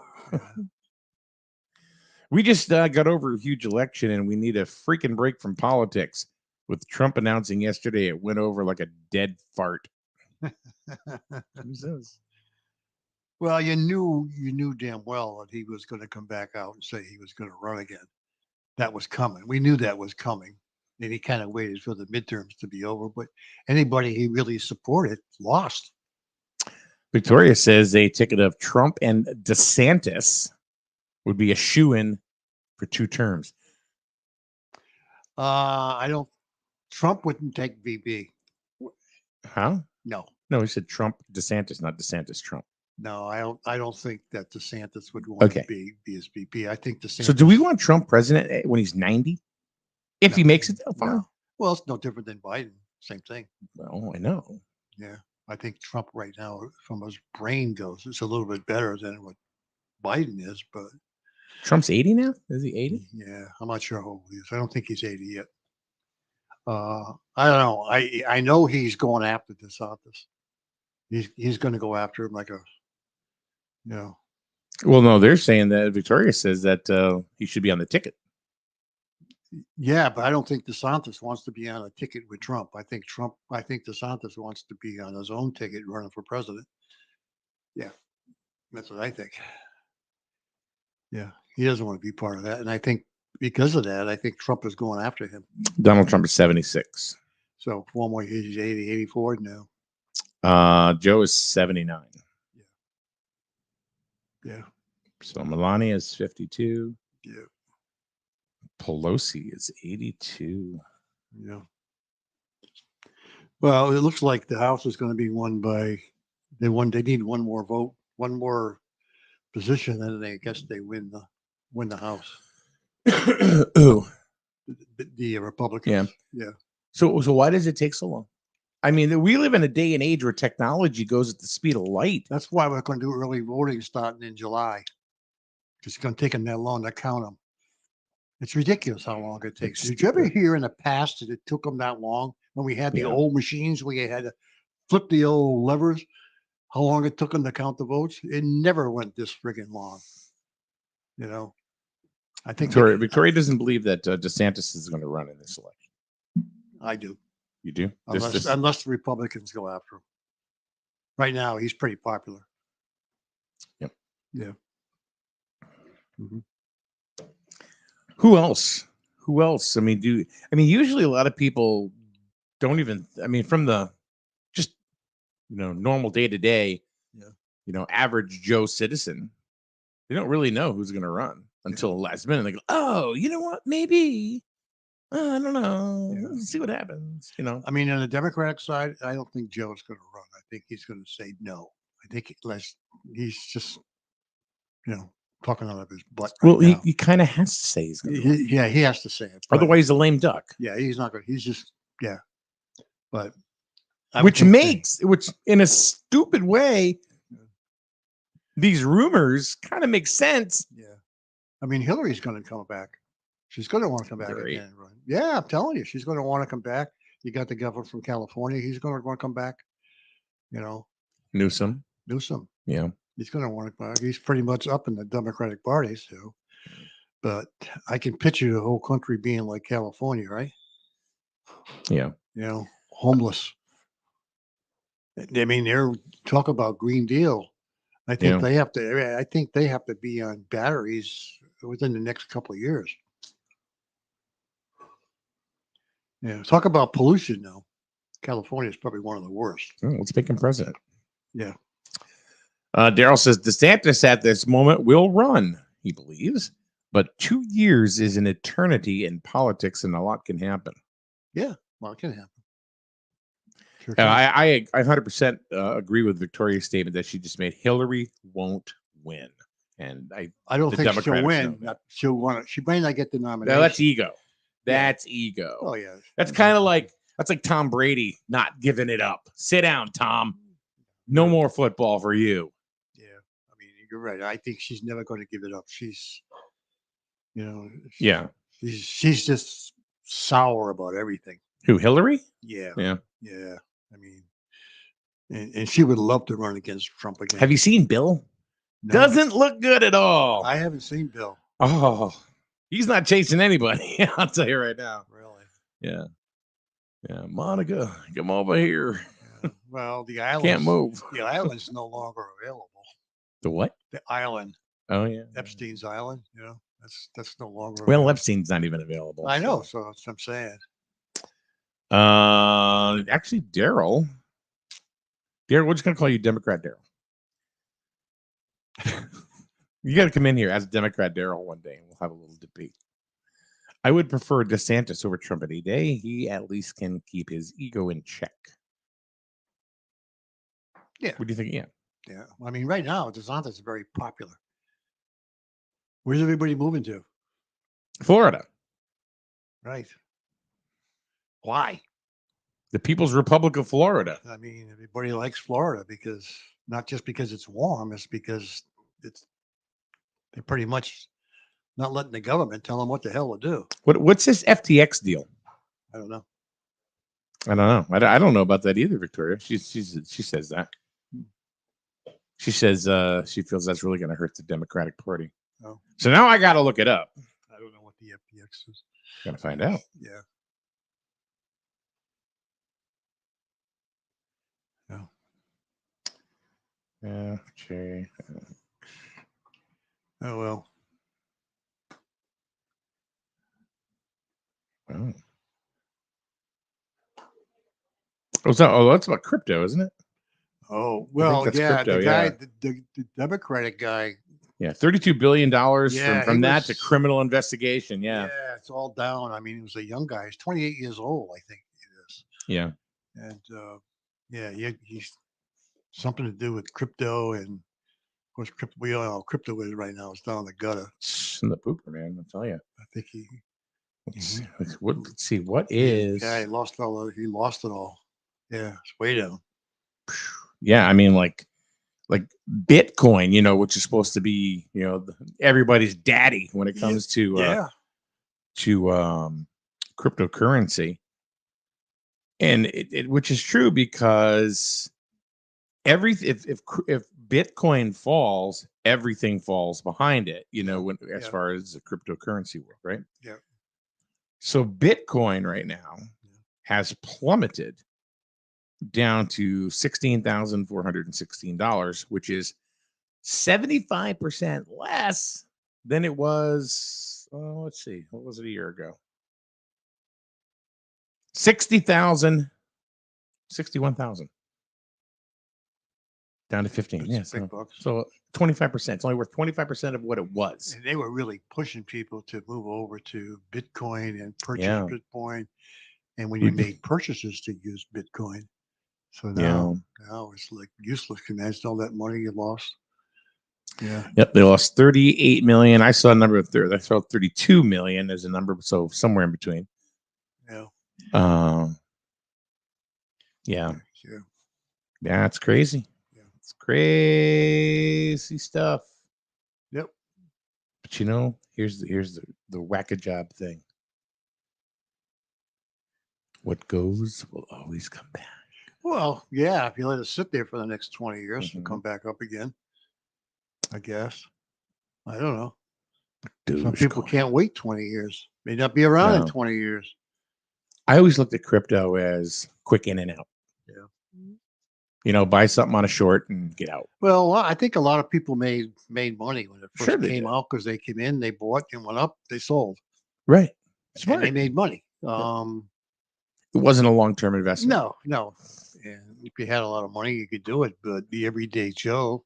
We just got over a huge election and we need a freaking break from politics. With Trump announcing yesterday, it went over like a dead fart. Who says? Well, you knew damn well that he was going to come back out and say he was going to run again. That was coming. We knew that was coming. And he kind of waited for the midterms to be over. But anybody he really supported lost. Victoria says a ticket of Trump and Desantis would be a shoo-in for 2 terms. I don't. Trump wouldn't take VB. Huh? No, he said Trump, DeSantis, not DeSantis, Trump. no, I don't think that DeSantis would want to be his VP. I think DeSantis. So do we want Trump president when he's 90? If he makes it that far? No. Well, it's no different than Biden. Same thing. Well, I know. Yeah. I think Trump right now, from his brain goes, it's a little bit better than what Biden is, but Trump's 80 now? Is he 80? yeah, I'm not sure how old he is. I don't think he's 80 yet. I don't know. I know he's going after DeSantis. He's going to go after him like a, Well, no, they're saying that Victoria says that he should be on the ticket. Yeah, but I don't think DeSantis wants to be on a ticket with Trump. I think DeSantis wants to be on his own ticket running for president. Yeah, that's what I think. Yeah, he doesn't want to be part of that. And I think because of that, I think Trump is going after him. Donald Trump is 76. So one more, he's 80, 84 now. Joe is 79. Yeah. So Melania is 52. Yeah. Pelosi is 82. Yeah. Well, it looks like the House is going to be won by they need one more vote, one more position, and I guess they win the House. Ooh. The Republicans. Yeah. So why does it take so long? I mean, we live in a day and age where technology goes at the speed of light. That's why we're going to do early voting starting in July. It's going to take them that long to count them. It's ridiculous how long it takes. Did you ever hear in the past that it took them that long when we had the old machines where you had to flip the old levers? How long it took them to count the votes? It never went this friggin' long. I think Victoria doesn't believe that DeSantis is going to run in this election. I do. You do? Unless the Republicans go after him. Right now, he's pretty popular. Yep. Yeah. Mm-hmm. Who else? I mean, usually a lot of people don't even, from the just, normal day to day, average Joe citizen, they don't really know who's going to run until the last minute. They go, oh, you know what? Maybe. I don't know. Let's see what happens. On the Democratic side, I don't think Joe's going to run. I think he's going to say no. I think he's just, talking out of his butt. Well, he kind of has to say he's going to run. Yeah, he has to say it. Otherwise, he's a lame duck. Yeah, he's not going to. He's just, yeah. But. Which in a stupid way, these rumors kind of make sense. Yeah. Hillary's going to come back. She's going to want to come back Great. again. Right? Yeah, I'm telling you, she's going to want to come back. You got the governor from California. He's going to want to come back. You know, Newsom. Newsom. Yeah. He's going to want to come back. He's pretty much up in the Democratic Party, so. But I can picture the whole country being like California, right? Yeah. You know, homeless. I mean, they're talk about Green Deal. I think Yeah. they have to. I think they have to be on batteries within the next couple of years. Yeah, talk about pollution now. California is probably one of the worst. Let's make him president. Yeah. Daryl says DeSantis at this moment will run, he believes, but 2 years is an eternity in politics and a lot can happen. Yeah, well, it can happen. Sure I 100% agree with Victoria's statement that she just made. Hillary won't win. And I don't the think she'll Democrats win. know that. She'll want. She may not get the nomination. Now, that's ego. Yeah. That's ego. Oh yeah. That's kind of like Tom Brady not giving it up. Sit down, Tom. No more football for you. Yeah, I mean, you're right. I think she's never going to give it up. She's, you know, Yeah. she's just sour about everything. Who, Hillary? Yeah, Yeah. yeah. I mean, and she would love to run against Trump again. Have you seen Bill? No, Doesn't look good at all. I haven't seen Bill. Oh, he's not chasing anybody. I'll tell you right now. Really? Yeah. Yeah. Monica, come over here. Yeah. Well, the island Can't move. The island's no longer available. The what? The island, Oh, yeah. Epstein's island. You know, that's no longer. Well, available. Epstein's not even available. I know. So that's what I'm saying. Actually, Daryl, we're just gonna call you Democrat Daryl. You got to come in here as Democrat Daryl one day, and we'll have a little debate. I would prefer DeSantis over Trump any day. He at least can keep his ego in check. Yeah. What do you think? Yeah. Yeah. I mean, right now, DeSantis is very popular. Where's everybody moving to? Florida, Right. Why? the People's Republic of Florida. I mean, everybody likes Florida because not just because it's warm, it's because they're pretty much not letting the government tell them what the hell to do. What's this FTX deal? I don't know. I don't know. I don't know about that either, Victoria. She says that. She says she feels that's really going to hurt the Democratic Party. Oh. So now I got to look it up. I don't know what the FTX is. Got to find out. Yeah. No. Yeah. Okay. Oh well. Oh. That's about crypto, isn't it? Oh well, that's yeah. crypto, The guy, yeah. the Democratic guy. Yeah, $32 billion Yeah, from he that to was- criminal investigation. Yeah. It's all down. I mean, he was a young guy. He's 28 years old, I think it is. Yeah. And he's something to do with crypto, and of course, we all know how crypto is right now. It's down in the gutter. It's in the pooper, man. I'll tell you. I think he Let's see. What is? Yeah, he lost it all. Yeah, it's way down. Yeah, I mean, like Bitcoin, which is supposed to be, everybody's daddy when it comes to cryptocurrency, and it which is true because if Bitcoin falls, everything falls behind it. As far as the cryptocurrency world, right? Yeah. So Bitcoin right now has plummeted down to $16,416, which is 75% less than it was. Let's see, what was it a year ago? 61,000 down to 15. It's Yeah, big bucks. so 25%. It's only worth 25% of what it was. And they were really pushing people to move over to Bitcoin and purchase Yeah. Bitcoin. And when you made purchases to use Bitcoin, so now it's like useless. Can you imagine all that money you lost? Yeah. Yep, they lost 38 million. I saw a number of I saw 32 million as a number, so somewhere in between. Yeah. Yeah. Yeah. Yeah, it's crazy. Yeah. It's crazy stuff. Yep. But here's the whack-a-job thing. What goes will always come back. Well, yeah, if you let it sit there for the next 20 years to Mhm. come back up again, I guess. I don't know. Some people Dogecoin. can't wait 20 years. May not be around in No. 20 years. I always looked at crypto as quick in and out. Yeah. Buy something on a short and get out. Well, I think a lot of people made money when it first Sure they came did. out because they came in, they bought, and went up, they sold, Right. and Smart. they made money. It wasn't a long-term investment. No. And if you had a lot of money, you could do it. But the everyday Joe,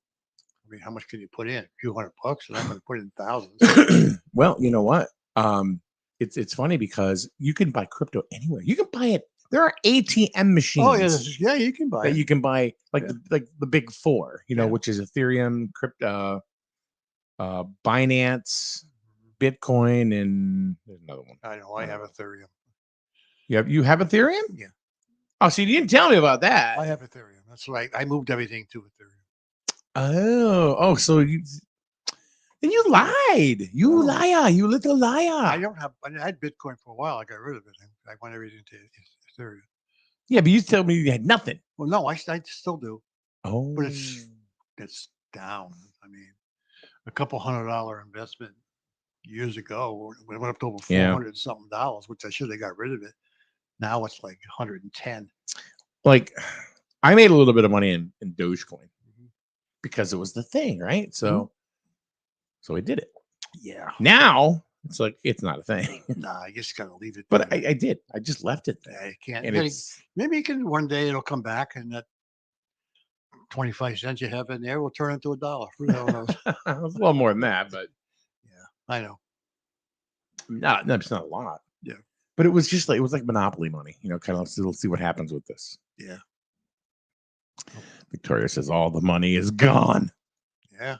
I mean, how much can you put in? A few $100 bucks? You're not going to put in thousands. Well, you know what? It's funny because you can buy crypto anywhere. You can buy it. There are ATM machines. Oh yeah, you can buy that it. you can buy like Yeah. the big four, Yeah. which is Ethereum, crypto, Binance, Bitcoin, and there's another one. I know. I have Ethereum. You have Ethereum? Yeah. Oh, so you didn't tell me about that. I have Ethereum. That's right. I moved everything to Ethereum. Oh, so then you lied. You No. liar. You little liar. I had Bitcoin for a while. I got rid of it. I went everything to Ethereum. Yeah, but you told me you had nothing. Well, no, I still do, Oh, but it's down. I mean, a couple $100 investment years ago, when it went up to over Yeah. $400 something, which I should have got rid of it. Now it's like 110. like I made a little bit of money in Dogecoin because it was the thing, right? So I did it. Yeah. Now it's like it's not a thing. Nah, I just gotta leave it. But there. I did. I just left it there. Yeah, you can't. And Maybe you can one day it'll come back and that 25 cents you have in there will turn into $1. Who the hell knows? it's a little more than that, but Yeah, I know. it's not a lot. Yeah. But it was just like Monopoly money, kind of let's see what happens with this. Yeah. Victoria says all the money is gone. Yeah.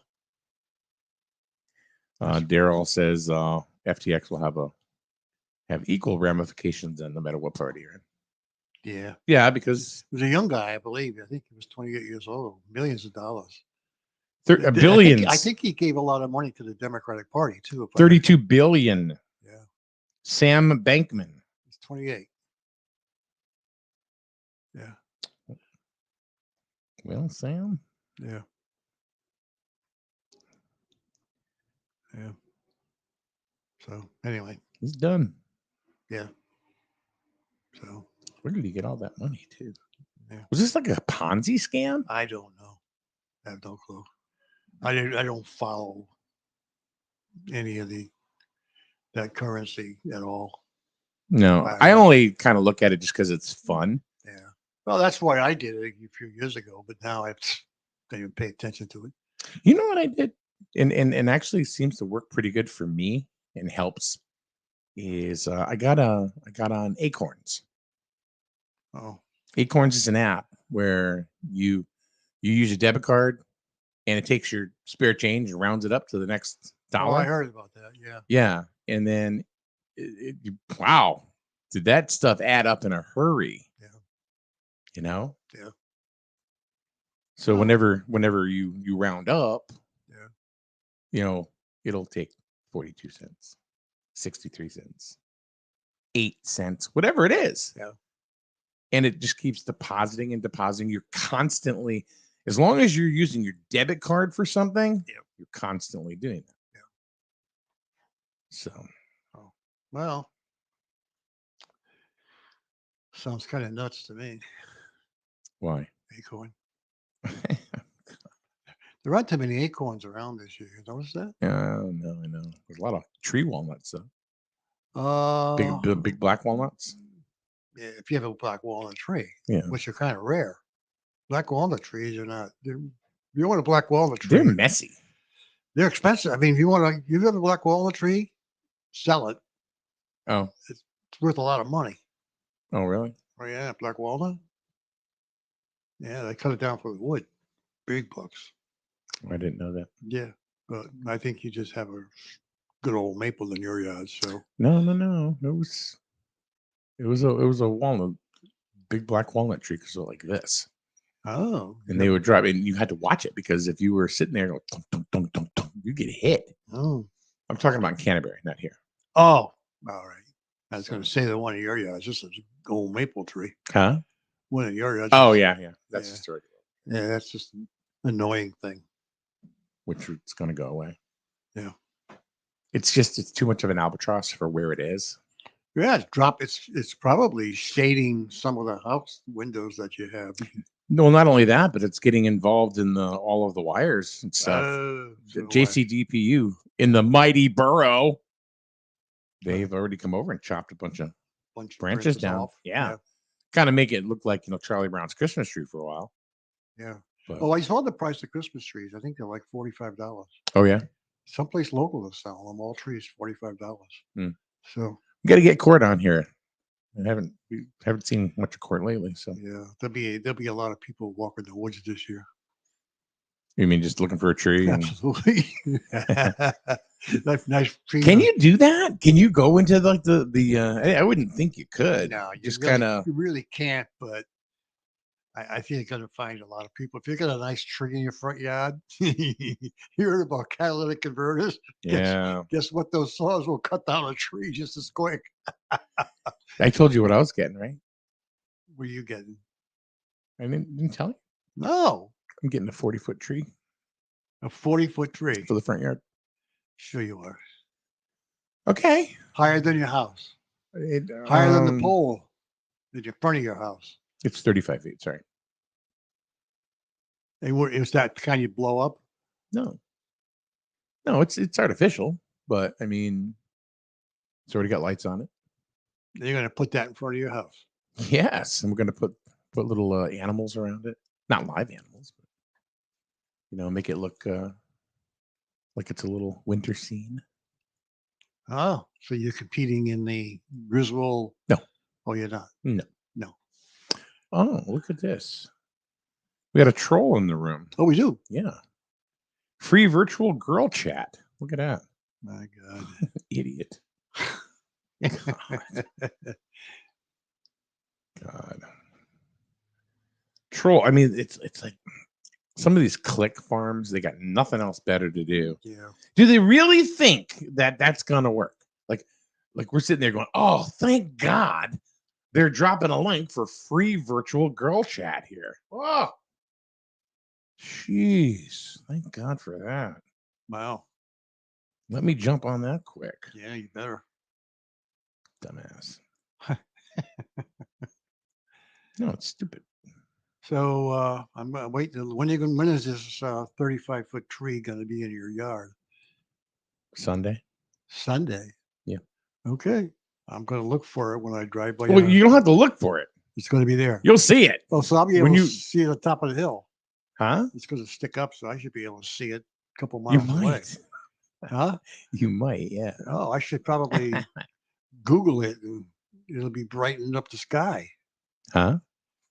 Daryl says FTX will have equal ramifications no matter what party you're in. Yeah. Yeah, because He was a young guy, I believe. I think he was 28 years old. Millions of dollars. billions. I think he gave a lot of money to the Democratic Party too. 32 billion. Yeah. Sam Bankman. He's 28. Yeah. Well, Sam. Yeah. Yeah. So anyway, He's done. yeah. So Where did he get all that money too? Yeah. Was this like a Ponzi scam? I don't know. I have no clue. I don't follow any of that currency at all. No, I only kind of look at it just because it's fun. Yeah. Well, that's why I did it a few years ago, but now I don't even pay attention to it. You know what I did? And actually seems to work pretty good for me and helps is I got on Acorns. Oh. Acorns is an app where you use a debit card and it takes your spare change and rounds it up to the next dollar. Oh, I heard about that. Yeah. Yeah. And then wow, did that stuff add up in a hurry? Yeah. Yeah. So whenever you round up, it'll take 42 cents, 63 cents, 8 cents, whatever it is. Yeah. And it just keeps depositing and depositing. You're constantly, as long as you're using your debit card for something, you're constantly doing that. Yeah. So, well, sounds kind of nuts to me. why? Acorn. There aren't too many acorns around this year. You notice that? No, I know. There's a lot of tree walnuts, though. Big black walnuts. Yeah, if you have a black walnut tree, Yeah. which are kind of rare. Black walnut trees are not. You want a black walnut tree? They're messy. They're expensive. I mean, if you have a black walnut tree, sell it. Oh. It's worth a lot of money. Oh, really? Oh yeah, black walnut. Yeah, they cut it down for the wood. Big bucks. I didn't know that. Yeah, but I think you just have a good old maple in your yard. So No. It was a walnut, big black walnut tree because they're like this. oh, And they would drop, and you had to watch it because if you were sitting there, going, tunk, tunk, tunk, tunk, tunk, you get hit. oh, I'm talking about in Canterbury, not here. Oh, all right. I was going to say the one in your yard. It's just an old maple tree. Huh? One in your yard. Oh, yeah. That's Yeah. historic. Yeah, that's just an annoying thing. Which it's going to go away. Yeah. It's too much of an albatross for where it is. Yeah, it's probably shading some of the house windows that you have. No, not only that, but it's getting involved in all of the wires and stuff. So JCDPU in the mighty borough, they've already come over and chopped a bunch of branches down. off. Yeah. Kind of make it look like, Charlie Brown's Christmas tree for a while. Yeah. But, Oh, I saw the price of Christmas trees. I think they're like $45. oh, yeah. Someplace local is selling them. All trees $45. Hmm. So We got to get Court on here. We haven't seen much of Court lately. So yeah, there'll be a lot of people walking the woods this year. you mean just looking for a tree? Absolutely. nice tree. Can you do that? Can you go into like the? I wouldn't think you could. No, you just really, kind of. you really can't. But I think you're going to find a lot of people. If you got a nice tree in your front yard, you heard about catalytic converters. Yeah. Guess what? Those saws will cut down a tree just as quick. I told you what I was getting, right? What are you getting? I didn't tell you. No. I'm getting a 40-foot tree. A 40-foot tree. For the front yard. Sure you are. Okay. Higher than your house. Higher than the pole in your front of your house. It's 35 feet. Sorry. And is that kind you blow up? No, it's artificial, but I mean, it's already got lights on it. You're going to put that in front of your house. Yes, and we're going to put little animals around it. Not live animals, but make it look like it's a little winter scene. Oh, so you're competing in the Griswold? No. Oh, you're not? No. No. Oh, look at this. We got a troll in the room. Oh, we do? Yeah. Free virtual girl chat. Look at that. My God. Idiot. God. Troll. I mean, it's like some of these click farms, they got nothing else better to do. Yeah. Do they really think that that's going to work? Like we're sitting there going, oh, thank God they're dropping a link for free virtual girl chat here. Oh, jeez. Thank God for that. Wow. Let me jump on that quick. Yeah, you better. Dumbass. No, it's stupid. So I'm waiting. When is this 35-foot tree going to be in your yard? Sunday. Sunday. Yeah. Okay. I'm going to look for it when I drive by. Well, you don't have to look for it. It's going to be there. You'll see it. Oh, so I'll be able to see it at the top of the hill. Huh? It's going to stick up, so I should be able to see it a couple You miles away. might. Huh? You might, yeah. Oh, I should probably Google it, and it'll be brightening up the sky. Huh?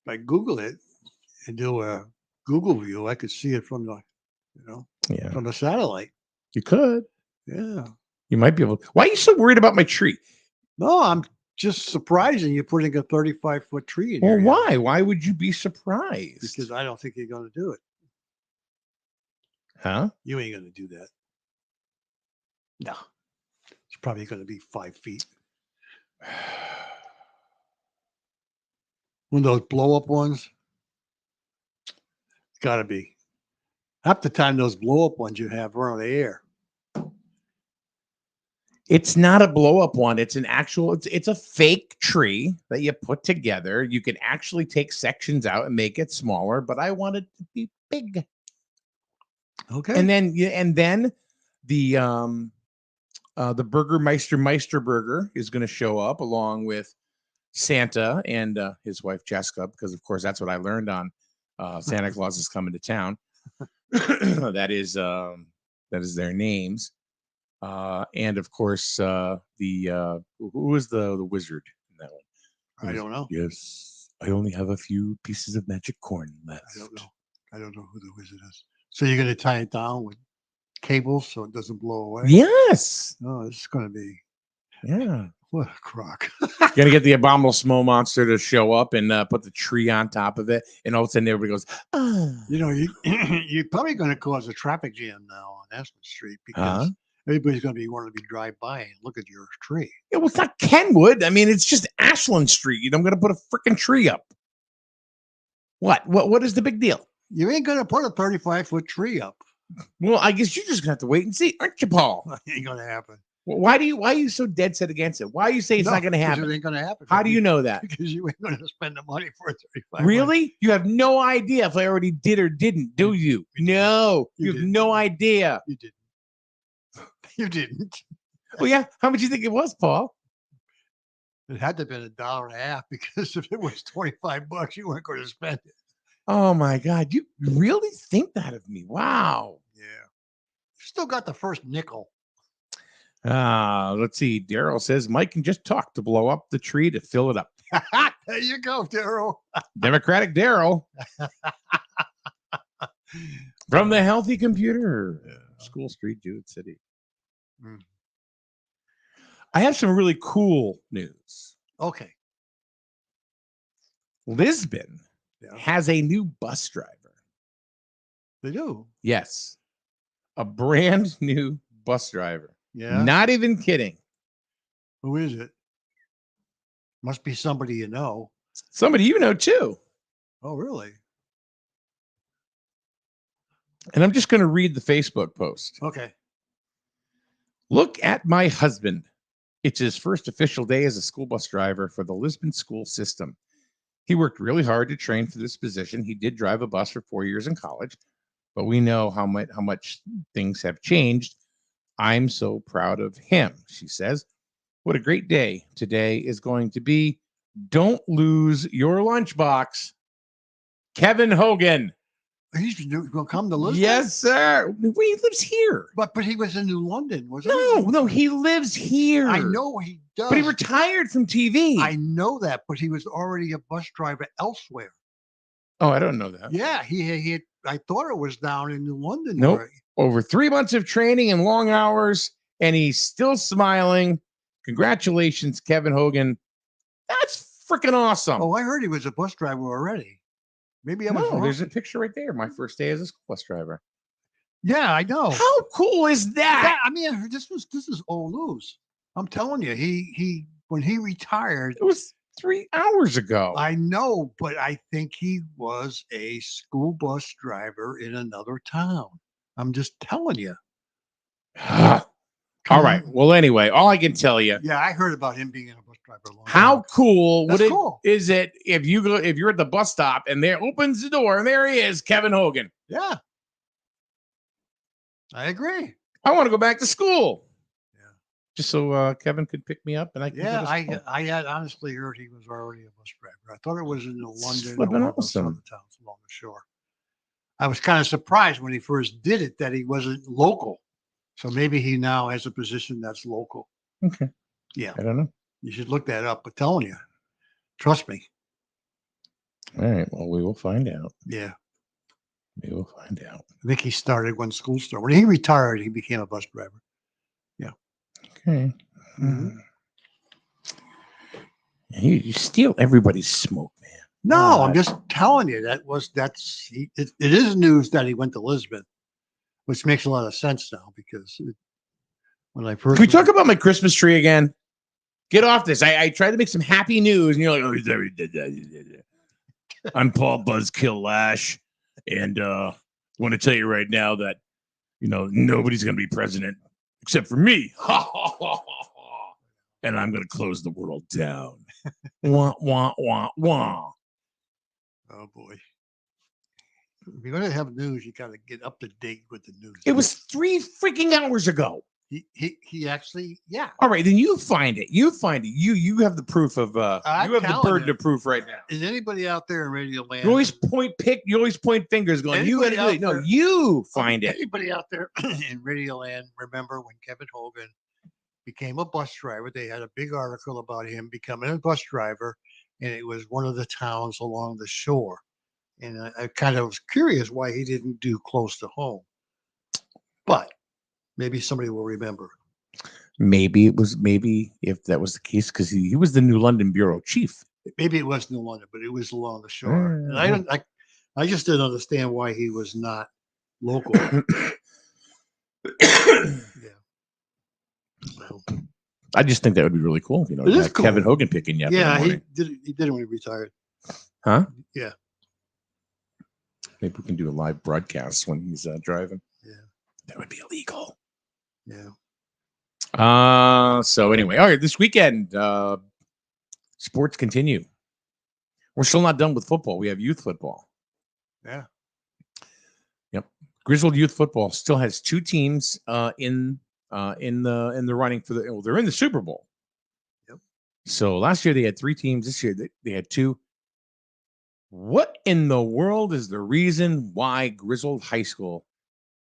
If I Google it and do a Google view, I could see it from the, from the satellite. You could. Yeah. You might be able to. Why are you so worried about my tree? No, I'm just surprising you putting a 35-foot tree in Well, your why? yard. Why would you be surprised? Because I don't think you're going to do it. Huh? You ain't going to do that. No. It's probably going to be 5 feet. One of those blow-up ones. It's got to be. Half the time, those blow-up ones you have are on the air. It's not a blow up one. It's an actual, it's a fake tree that you put together. You can actually take sections out and make it smaller, but I want it to be big. Okay. And then the Meister Burger is going to show up along with Santa and his wife Jessica, because of course that's what I learned on Santa Claus is coming to town. that is their names. And of course, who was the wizard in that one? I don't know. Yes, I only have a few pieces of magic corn left. I don't know who the wizard is. So you're going to tie it down with cables so it doesn't blow away? Yes. Oh, this is going to be. Yeah. What a crock. Gonna get the abominable snow monster to show up and put the tree on top of it, and all of a sudden everybody goes, "Oh!" You're probably going to cause a traffic jam now on Aspen Street because Everybody's going to be wanting to drive by and look at your tree. Yeah, well, it's not Kenwood. I mean, it's just Ashland Street. I'm going to put a freaking tree up. What is the big deal? You ain't going to put a 35-foot tree up. Well, I guess you're just gonna have to wait and see, aren't you, Paul? It ain't going to happen. Well, why are you so dead set against it? Why are you saying it's not gonna happen? It ain't going to happen. How do you know that? Because you ain't going to spend the money for a 35. Really? You have no idea if I already did or didn't, do you? No, you have no idea. You didn't. You didn't. Well, yeah. How much do you think it was, Paul? It had to have been $1.50 because if it was $25, you weren't going to spend it. Oh my God, you really think that of me? Wow. Yeah. You still got the first nickel. Let's see. Daryl says Mike can just talk to blow up the tree to fill it up. There you go, Daryl. Democratic Daryl. From the Healthy Computer. School Street, Jewett City. Mm. I have some really cool news. Okay. Lisbon has a new bus driver. They do. Yes. A brand new bus driver. Yeah. Not even kidding. Who is it? Must be somebody you know. Somebody you know too. Oh, really? And I'm just going to read the Facebook post. Okay. Look at my husband. It's his first official day as a school bus driver for the Lisbon school system. He worked really hard to train for this position. He did drive a bus for 4 years in college, but we know how much things have changed. I'm so proud of him, she says. What a great day today is going to be. Don't lose your lunchbox. Kevin Hogan. He's going to come to Lisbon? Yes, sir. He lives here. But he was in New London, wasn't No, he lives here. I know he does. But he retired from TV. I know that, but he was already a bus driver elsewhere. Oh, I don't know that. Yeah, he had, I thought it was down in New London. Nope. Over 3 months of training and long hours, and he's still smiling. Congratulations, Kevin Hogan. That's freaking awesome. Oh, I heard he was a bus driver already. Maybe I was wrong. There's a picture right there. My first day as a school bus driver. Yeah, I know. How cool is that? I mean, this is old news. I'm telling you, he when he retired, It was 3 hours ago. I know, but I think he was a school bus driver in another town. I'm just telling you. All right. Well, anyway, all I can tell you. Yeah, I heard about him being a bus driver a long How time. cool is it if you're at the bus stop and there opens the door and there he is, Kevin Hogan. Yeah. I agree. I want to go back to school. Yeah. Just so Kevin could pick me up and I can go to school. I had honestly heard he was already a bus driver. I thought it was in London flipping or some other towns along the shore. I was kind of surprised when he first did it that he wasn't local. So maybe he now has a position that's local. Okay. Yeah. I don't know. You should look that up. I'm telling you. Trust me. All right. Well, we will find out. Yeah. We will find out. I think he started when school started. When he retired, he became a bus driver. Yeah. Okay. Mm-hmm. You steal everybody's smoke, man. No, I'm just telling you it is news that he went to Lisbon, which makes a lot of sense now because when I first. Can we talk about my Christmas tree again? Get off this. I tried to make some happy news, and you're like, "Oh, he's already did that." I'm Paul Buzzkill Lash, and I want to tell you right now that nobody's going to be president except for me. And I'm going to close the world down. Wah wah wah wah. Oh boy. If you're going to have news, you got to get up to date with the news. It was 3 freaking hours ago. He actually, yeah. All right, then you find it. You have the proof of you have the burden of proof right now. Is anybody out there in Radio Land? You always point fingers going, you got to do it. No, you find it. Anybody out there in Radio Land, remember when Kevin Hogan became a bus driver? They had a big article about him becoming a bus driver, and it was one of the towns along the shore. And I kind of was curious why he didn't do close to home. But maybe somebody will remember. Maybe if that was the case, because he was the New London bureau chief. Maybe it was New London, but it was along the shore. And I just didn't understand why he was not local. Yeah. So I just think that would be really cool. You know, It to is have Kevin cool. Hogan picking you up in the yeah, morning. he did it when he retired. Huh? Yeah. Maybe we can do a live broadcast when he's driving. Yeah. That would be illegal. Yeah. So anyway, all right, this weekend, sports continue. We're still not done with football. We have youth football. Yeah. Yep. Griswold Youth Football still has 2 teams in the running for the. Well, they're in the Super Bowl. Yep. So last year they had 3 teams. This year they had 2. What in the world is the reason why Griswold High School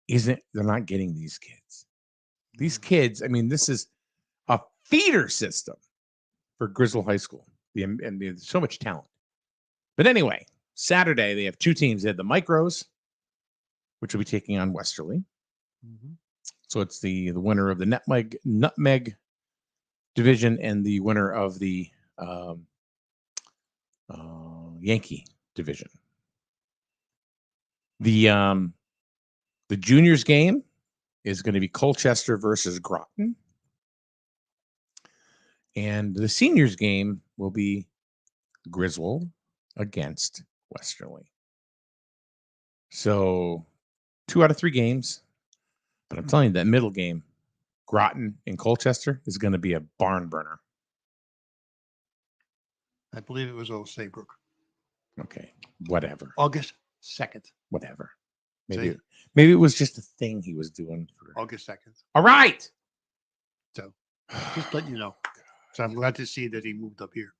they're not getting these kids? These kids, I mean, this is a feeder system for Griswold High School. And there's so much talent. But anyway, Saturday they have 2 teams. They had the Micros, which will be taking on Westerly. Mm-hmm. So it's the winner of the Nutmeg division and the winner of the Yankee division. The juniors game is going to be Colchester versus Groton. And the seniors game will be Griswold against Westerly. So 2 out of 3 games. But I'm telling you, that middle game, Groton and Colchester, is going to be a barn burner. I believe it was Old Saybrook. Okay, whatever. August 2nd. Whatever. See? Maybe it was just a thing he was doing. August 2nd. All right. So just let you know. So I'm glad to see that he moved up here.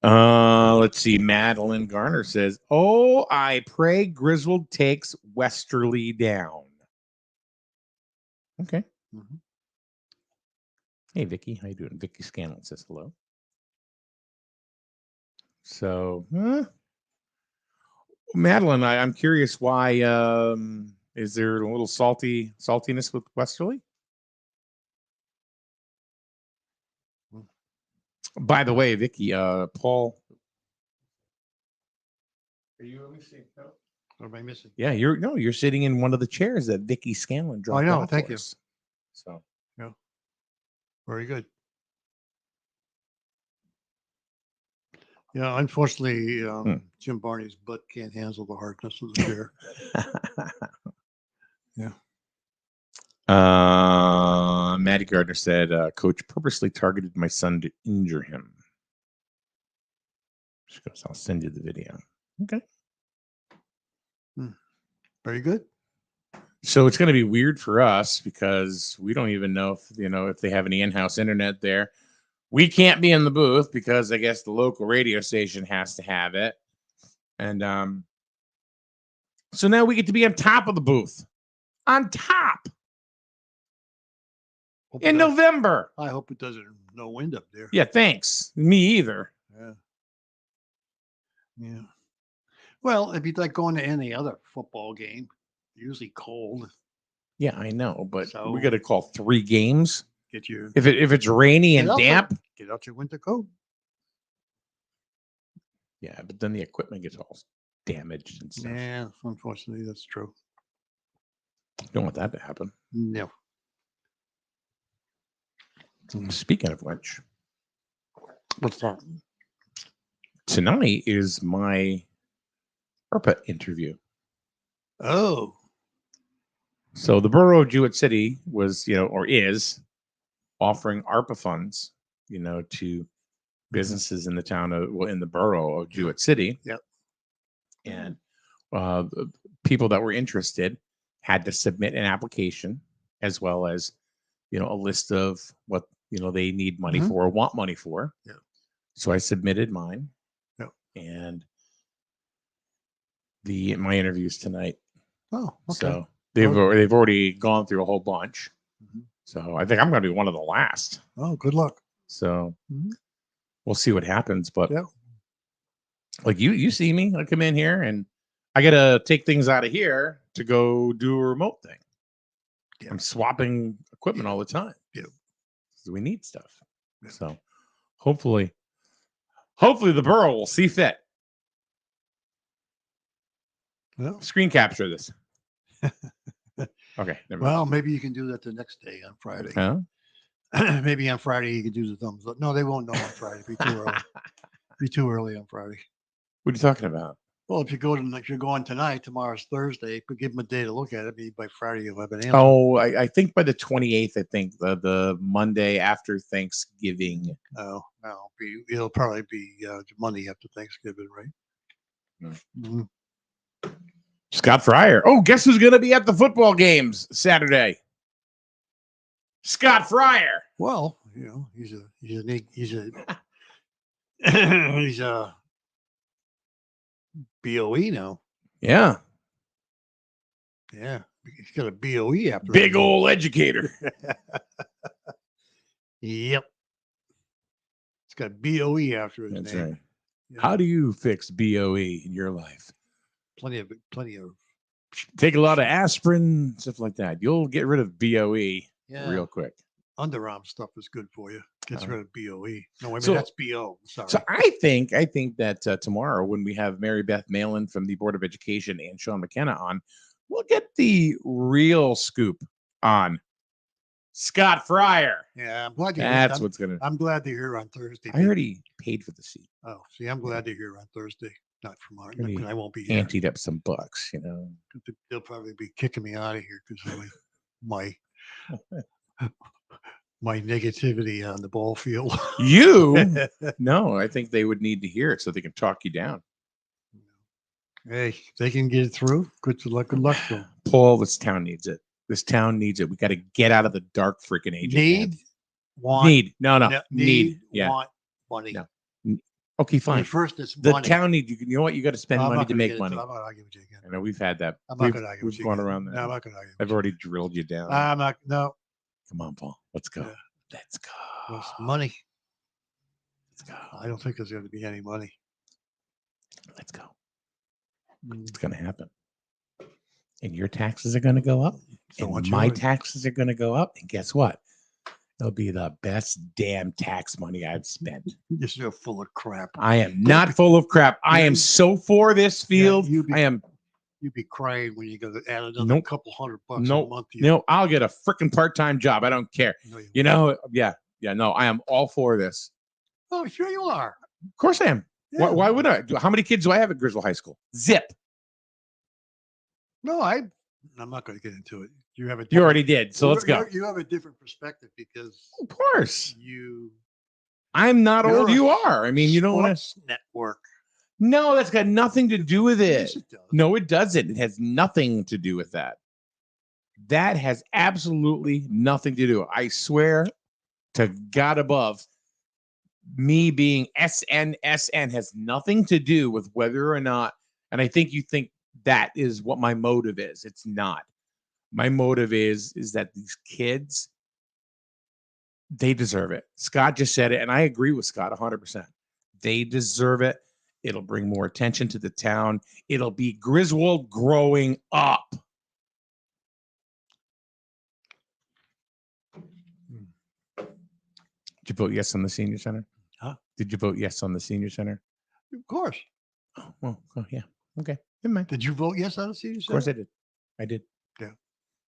Let's see. Madeline Garner says, "Oh, I pray Griswold takes Westerly down." Okay. Mm-hmm. Hey, Vicky, how you doing? Vicky Scanlon says hello. So, Madeline, I'm curious why. Is there a little saltiness with Westerly? By the way, Vicky, Paul. Are you? Let me see. No. What am I missing? Yeah, you're sitting in one of the chairs that Vicky Scanlon dropped. I know. Off Thank for you. us. So, yeah, very good. Yeah, unfortunately, Jim Barney's butt can't handle the hardness of the chair. Yeah. Maddie Gardner said, "Coach purposely targeted my son to injure him." She goes, "I'll send you the video." Okay. Very good. So it's going to be weird for us because we don't even know if they have any in-house internet there. We can't be in the booth because I guess the local radio station has to have it. And so now we get to be on top of the booth. On top. In November. I hope it doesn't no wind up there. Yeah, thanks. Me either. Yeah. Yeah. Well, it'd be like going to any other football game. Usually cold. Yeah, I know, but So- we got to call 3 games. Get your If it's rainy and Get out damp. get out your winter coat. Yeah, but then the equipment gets all damaged and stuff. Yeah, unfortunately, that's true. Don't want that to happen. No. Speaking of which, What's that? tonight is my ARPA interview. Oh. So the borough of Jewett City was, or is offering ARPA funds, to businesses in the town in the borough of Jewett City. Yep. And the people that were interested had to submit an application as well as, a list of what, they need money Mhm. for or want money for. Yeah. So I submitted mine. Yep. And my interviews tonight. Oh, okay. So they've already gone through a whole bunch. Mhm. So I think I'm going to be one of the last. Oh, good luck. So Mhm. we'll see what happens. But Yeah. like you see me, I come in here and I got to take things out of here to go do a remote thing. Yeah. I'm swapping equipment all the time. Yeah. So we need stuff. Yeah. So hopefully the borough will see fit. Well, Screen capture this. Okay. Never mind. Well, maybe you can do that the next day on Friday. Huh? Maybe on Friday you can do the thumbs up. No, they won't know on Friday. Be too early. Be too early on Friday. What are you talking about? Well, if you're going tonight, tomorrow's Thursday, but give them a day to look at it. Maybe by Friday you'll have an answer. Oh, I think by the 28th, I think the Monday after Thanksgiving. Oh, no, it'll probably be Monday after Thanksgiving, right? Mhm. Scott Fryer. Oh, guess who's going to be at the football games Saturday? Scott Fryer. Well, he's a he's a BOE now. Yeah. Yeah, he's got a BOE after Big his name. old educator. Yep. It's got BOE after his That's name. right. Yeah. How do you fix BOE in your life? Plenty of. Take a lot of aspirin, stuff like that. You'll get rid of BOE Yeah. real quick. Underarm stuff is good for you. Gets rid of BOE. No, wait a So- minute, that's BO. Sorry. So I think that tomorrow, when we have Mary Beth Malin from the Board of Education and Sean McKenna on, we'll get the real scoop on Scott Fryer. Yeah, I'm glad That's what's gonna. I'm glad they're here on Thursday. I already paid for the seat. Oh, see, I'm glad they're here on Thursday. Not for Martin. Already Because I won't be here. Anteed up some bucks, you know. They'll probably be kicking me out of here because of my my negativity on the ball field. You? No, I think they would need to hear it so they can talk you down. Hey, if they can get it through. Good luck to them. Paul, this town needs it. This town needs it. We got to get out of the dark freaking age. Need, want, Need. No. need, Yeah. want money. No. Okay, fine. First, it's The money. town needs. You know what? You got to spend I'm money not to gonna make get into money. it. I'm not arguing with you again. I know we've had that. I'm not going to argue with We've you. gone again. around that. No, I'm not going to argue. I've with already drilled you down. you. I'm not. No, Come on, Paul. Let's go. Yeah. Let's go. it's money. Let's go. I don't think there's going to be any money. Let's go. Mm. It's going to happen. And your taxes are going to go up. So And what's my yours? taxes are going to go up. And guess what? It'll be the best damn tax money I've spent. You're so full of crap. I am not full of crap. I am so for this field. you'd be- I am. You'd be crying when you go to add another Nope. couple $100 a Nope. month. I'll get a freaking part-time job. I don't care. No, you You know, yeah. No, I am all for this. Oh, sure you are. Of course I am. Yeah. Why would I? How many kids do I have at Griswold High School? Zip. No, I'm not going to get into it. You have a. You already did. So let's go. You have a different perspective because Of course. you. I'm not You're old. a You are. I mean, you don't want to. Sports network. No, that's got nothing to do with it. Yes, it does. No, it doesn't. It has nothing to do with that. That has absolutely nothing to do. I swear to God above, me being SN has nothing to do with whether or not, and I think you think that is what my motive is. It's not. My motive is that these kids, they deserve it. Scott just said it, and I agree with Scott 100%. They deserve it. It'll bring more attention to the town. It'll be Griswold growing up. Did you vote yes on the senior center? Huh? Did you vote yes on the senior center? Of course. Oh, well, yeah. Okay. Never mind. Did you vote yes on the senior Of course I did. I did.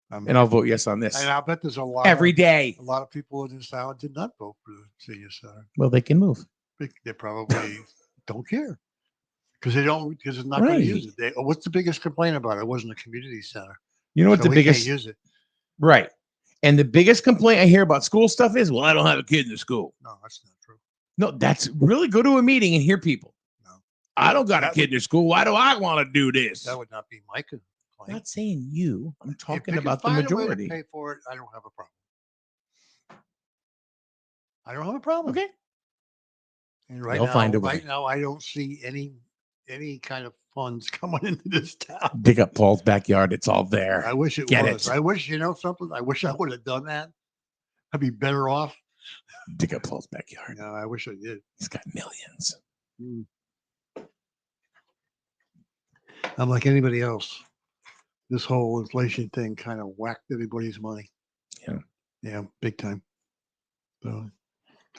And And I'll vote yes on this I'll bet there's a lot every of, day. a lot of people in this town did not vote for the senior center. Well, they can move. They probably don't care because they don't because it's not going Right. to use it. What's the biggest complaint about it? It wasn't a community center. You know what So the we biggest can't use it. right? And the biggest complaint I hear about school stuff is, well, I don't have a kid in the school. No, that's not true. No, that's really go to a meeting and hear people. No. I don't got a That kid in the school. Why do I want to do this? That would not be my complaint. I'm not saying you. I'm If talking they can about the find a way to majority. pay for it, I don't have a problem. I don't have a problem. Okay. And right They'll now, find a way. right now, I don't see any kind of funds coming into this town. Dig up Paul's backyard. It's all there. I wish it Get was. it. I wish something. I wish I would have done that. I'd be better off. Dig up Paul's backyard. No, I wish I did. He's got millions. I'm like anybody else. This whole inflation thing kind of whacked everybody's money. Yeah. Yeah, big time. So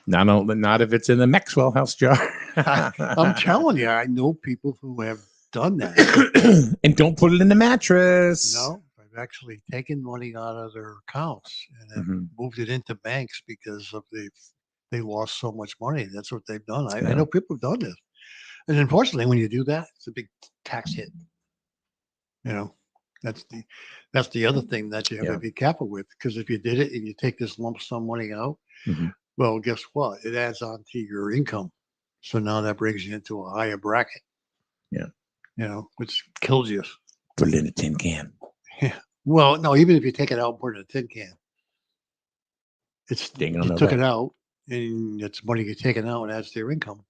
Not if it's in the Maxwell house jar. I'm telling you, I know people who have done that. And don't put it in the mattress. No, actually taken money out of their accounts and have Mhm. moved it into banks because of they lost so much money. That's what they've done. I Yeah. know people have done this, and unfortunately, when you do that, it's a big tax hit. You know, that's the other thing that you have Yeah. to be careful with, because if you did it and you take this lump sum money out, Mhm. well, guess what? It adds on to your income, so now that brings you into a higher bracket. Yeah. Which kills you. Put it in a tin can. Yeah. Well, no, even if you take it out and put it in a tin can, it's Ding on you the took hook. it out and it's money you're taking out and adds to your income.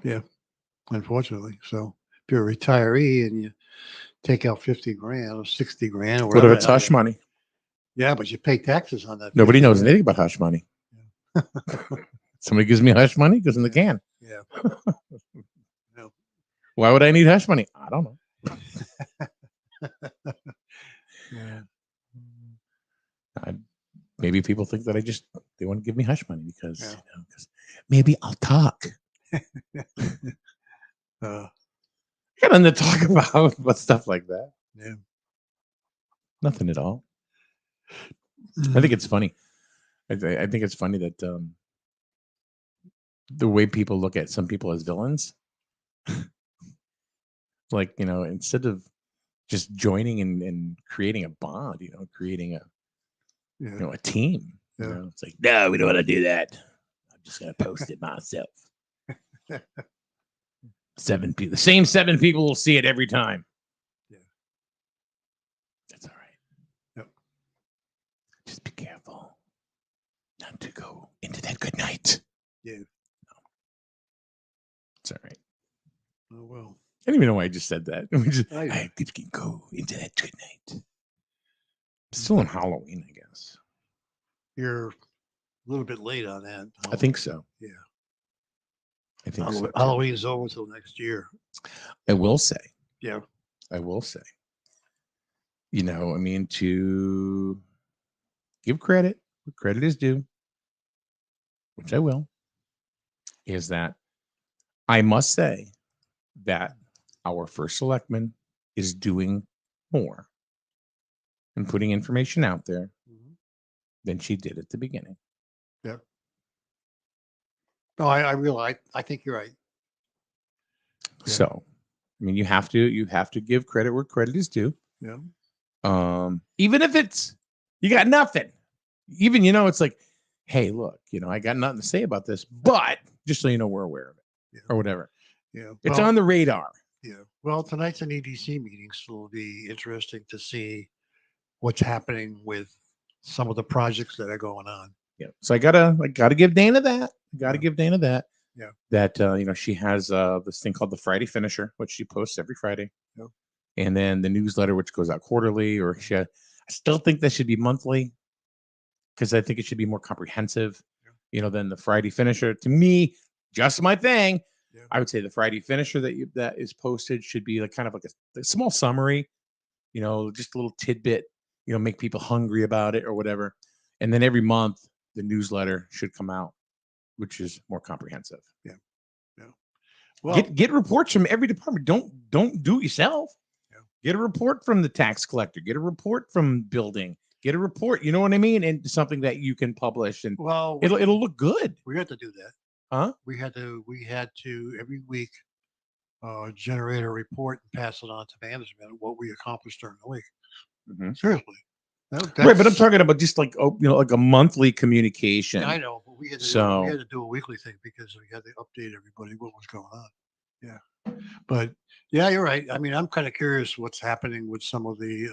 Yeah, unfortunately. So if you're a retiree and you take out 50 grand or 60 grand or What if whatever, it's hush money? yeah, but you pay taxes on that. Nobody 50 knows grand. anything about hush money. Somebody gives me hush money, goes in the can. Yeah. No. Why would I need hush money? I don't know. Yeah. Maybe people think that they want to give me hush money because, Yeah. 'cause maybe I'll talk. Got nothing to talk about stuff like that. Yeah. Nothing at all. I think it's funny. I think it's funny that the way people look at some people as villains, like, instead of just joining and creating a bond, creating a team. Yeah. It's like, no, we don't want to do that. I'm just gonna post it myself. 7 people, the same 7 people will see it every time. Yeah. That's all right. Yep. Just be careful not to go into that good night. Yeah. No. It's all right. Oh well. I don't even know why I just said that. I can go into that good night. Still on Halloween, I guess. You're a little bit late on that. I think so. Yeah. I think so. too. Halloween's over until next year. I will say. Yeah. I will say. To give credit where credit is due, which I will, is that I must say that our first selectman is doing more and putting information out there than she did at the beginning. Yeah. No, I realize. I think you're right. Yeah. So, you have to give credit where credit is due. Yeah. Even if it's you got nothing, even it's like, hey, look, I got nothing to say about this, but just so you know, we're aware of it or whatever. Yeah. It's on the radar. Yeah. Well, tonight's an EDC meeting, so it'll be interesting to see what's happening with some of the projects that are going on. Yeah. So I gotta give Dana that. Give Dana that. Yeah. That she has this thing called the Friday Finisher, which she posts every Friday. Yeah. And then the newsletter, which goes out quarterly, or I still think that should be monthly because I think it should be more comprehensive, than the Friday Finisher. To me, just my thing. Yeah. I would say the Friday Finisher that is posted should be kind of like a small summary, just a little tidbit, make people hungry about it or whatever. And then every month the newsletter should come out, which is more comprehensive. Yeah. Yeah. Well, Get reports from every department. Don't do it yourself. Yeah. Get a report from the tax collector. Get a report from building. Get a report. You know what I mean? And something that you can publish, and it'll look good. We had to do that. Huh? We had to every week generate a report and pass it on to management what we accomplished during the week. Mm-hmm. Seriously. Right, but I'm talking about just like like a monthly communication. I know, but we had to do a weekly thing because we had to update everybody what was going on. Yeah, but yeah, you're right. I'm kind of curious what's happening with some of the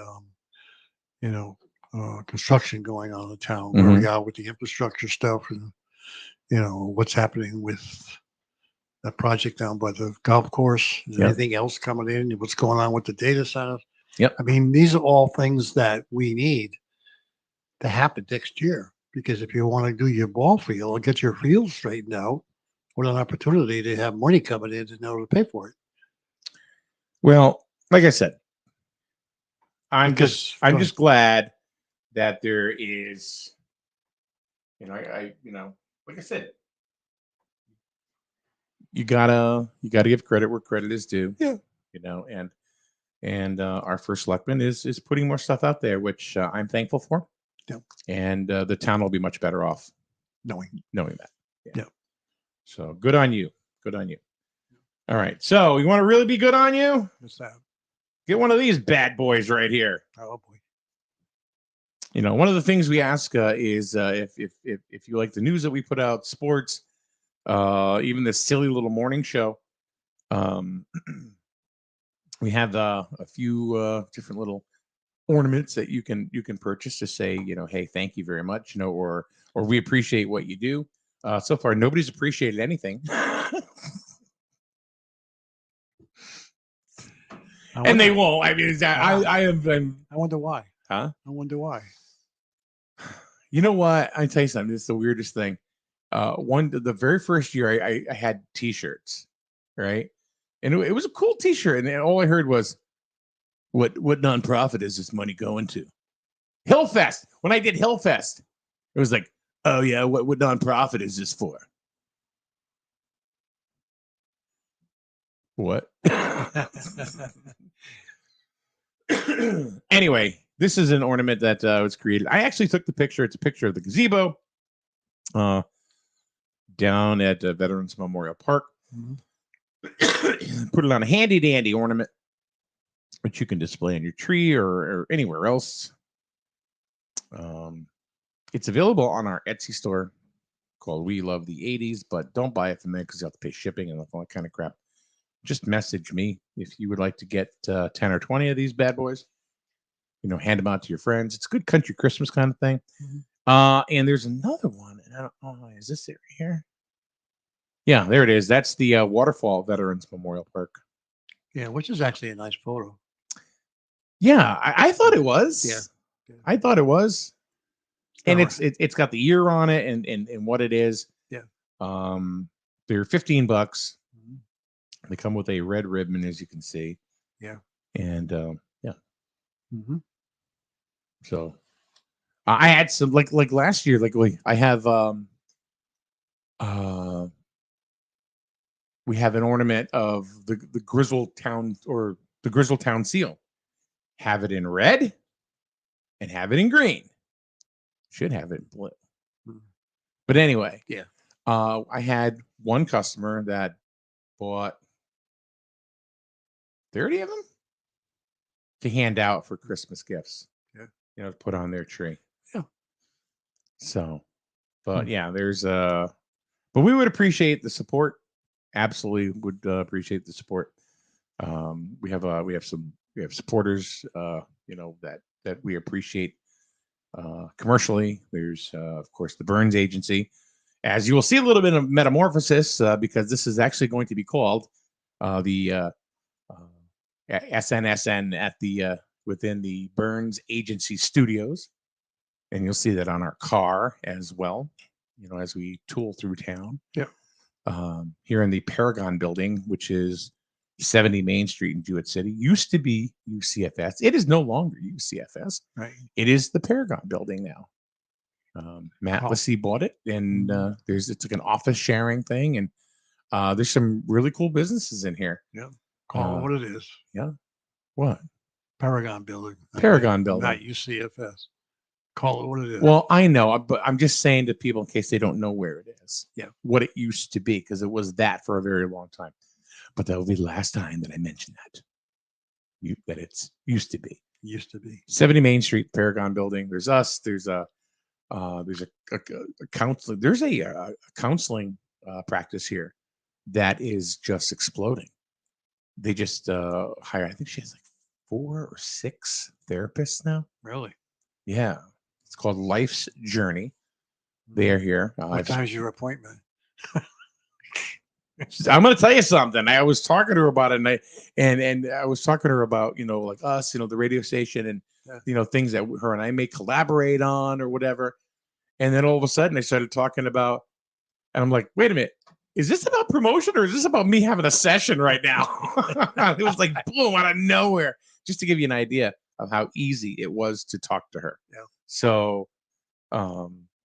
construction going on in the town, where we are with the infrastructure stuff, and what's happening with that project down by the golf course. Is anything else coming in? What's going on with the data centers? Yep. These are all things that we need to happen next year, because if you want to do your ball field and get your field straightened out, what an opportunity to have money coming in in order to pay for it. Well, like I said, I'm just glad that there is, like I said, you gotta give credit where credit is due. Yeah. And And our first selectman is putting more stuff out there, which I'm thankful for. Yep. And the town will be much better off Knowing. that. Yeah. Yep. So good on you. Good on you. All right. So you want to really be good on you? What's that? Get one of these bad boys right here. Oh boy. You know, one of the things we ask is if you like the news that we put out, sports, even this silly little morning show. We have a few different little ornaments that you can purchase to say, you know, hey, thank you very much, you know, or we appreciate what you do. So far, nobody's appreciated anything. And they won't. I mean, I wonder why. Huh? I wonder why. You know what? I tell you something. It's the weirdest thing. The very first year I had T-shirts, right? And it was a cool T-shirt, and all I heard was, "What nonprofit is this money going to?" Hillfest. When I did Hillfest, it was like, "Oh yeah, what nonprofit is this for?" What? Anyway, this is an ornament that was created. I actually took the picture. It's a picture of the gazebo down at Veterans Memorial Park. Mm-hmm. Put it on a handy dandy ornament, which you can display on your tree or anywhere else. It's available on our Etsy store called We Love the 80s, but don't buy it from there because you have to pay shipping and all that kind of crap. Just message me if you would like to get 10 or 20 of these bad boys. You know, hand them out to your friends. It's a good country Christmas kind of thing. Mm-hmm. And there's another one. And I don't know, is this it right here? Yeah, there it is. That's the Waterfall Veterans Memorial Park. Yeah, which is actually a nice photo. Yeah, I thought it was. Yeah. I thought it was. And it's got the year on it and what it is. Yeah. They're $15. Mm-hmm. They come with a red ribbon, as you can see. Yeah. And yeah. Mm-hmm. So I had some like last year, I have we have an ornament of the Grizzle Town or the Grizzle Town seal. Have it in red and have it in green. Should have it in blue. Mm-hmm. But anyway, yeah. I had one customer that bought 30 of them to hand out for Christmas gifts. Yeah. You know, to put on their tree. Yeah. So, but yeah, there's but we would appreciate the support. Absolutely would appreciate the support. We have supporters, you know, that we appreciate commercially. There's of course the Burns Agency, as you will see a little bit of metamorphosis because this is actually going to be called the SNSN at the within the Burns Agency Studios, and you'll see that on our car as well. You know, as we tool through town. Yeah. Here in the Paragon building, which is 70 Main Street in Jewett City, used to be UCFS. It is no longer UCFS. Right. It is the Paragon building now. Matt Lissy bought it, and it's like an office sharing thing, and there's some really cool businesses in here. Yeah. Call it what it is. Yeah. What? Paragon building. Paragon building. Not UCFS. Call it what it is. Well, I know, but I'm just saying to people in case they don't know where it is. Yeah. What it used to be, because it was that for a very long time. But that will be the last time that I mention that. That it's used to be. Used to be. 70 Main Street, Paragon building. There's us. There's a counseling. There's a counseling practice here that is just exploding. They just hire. I think she has like 4 or 6 therapists now. Really? Yeah. It's called Life's Journey. They are here. What time's your appointment? I'm going to tell you something. I was talking to her about it, and I was talking to her about, you know, like us, you know, the radio station, and you know, things that her and I may collaborate on or whatever. And then all of a sudden, they started talking about, and I'm like, wait a minute, is this about promotion or is this about me having a session right now? It was like boom out of nowhere, just to give you an idea of how easy it was to talk to her. Yeah. So,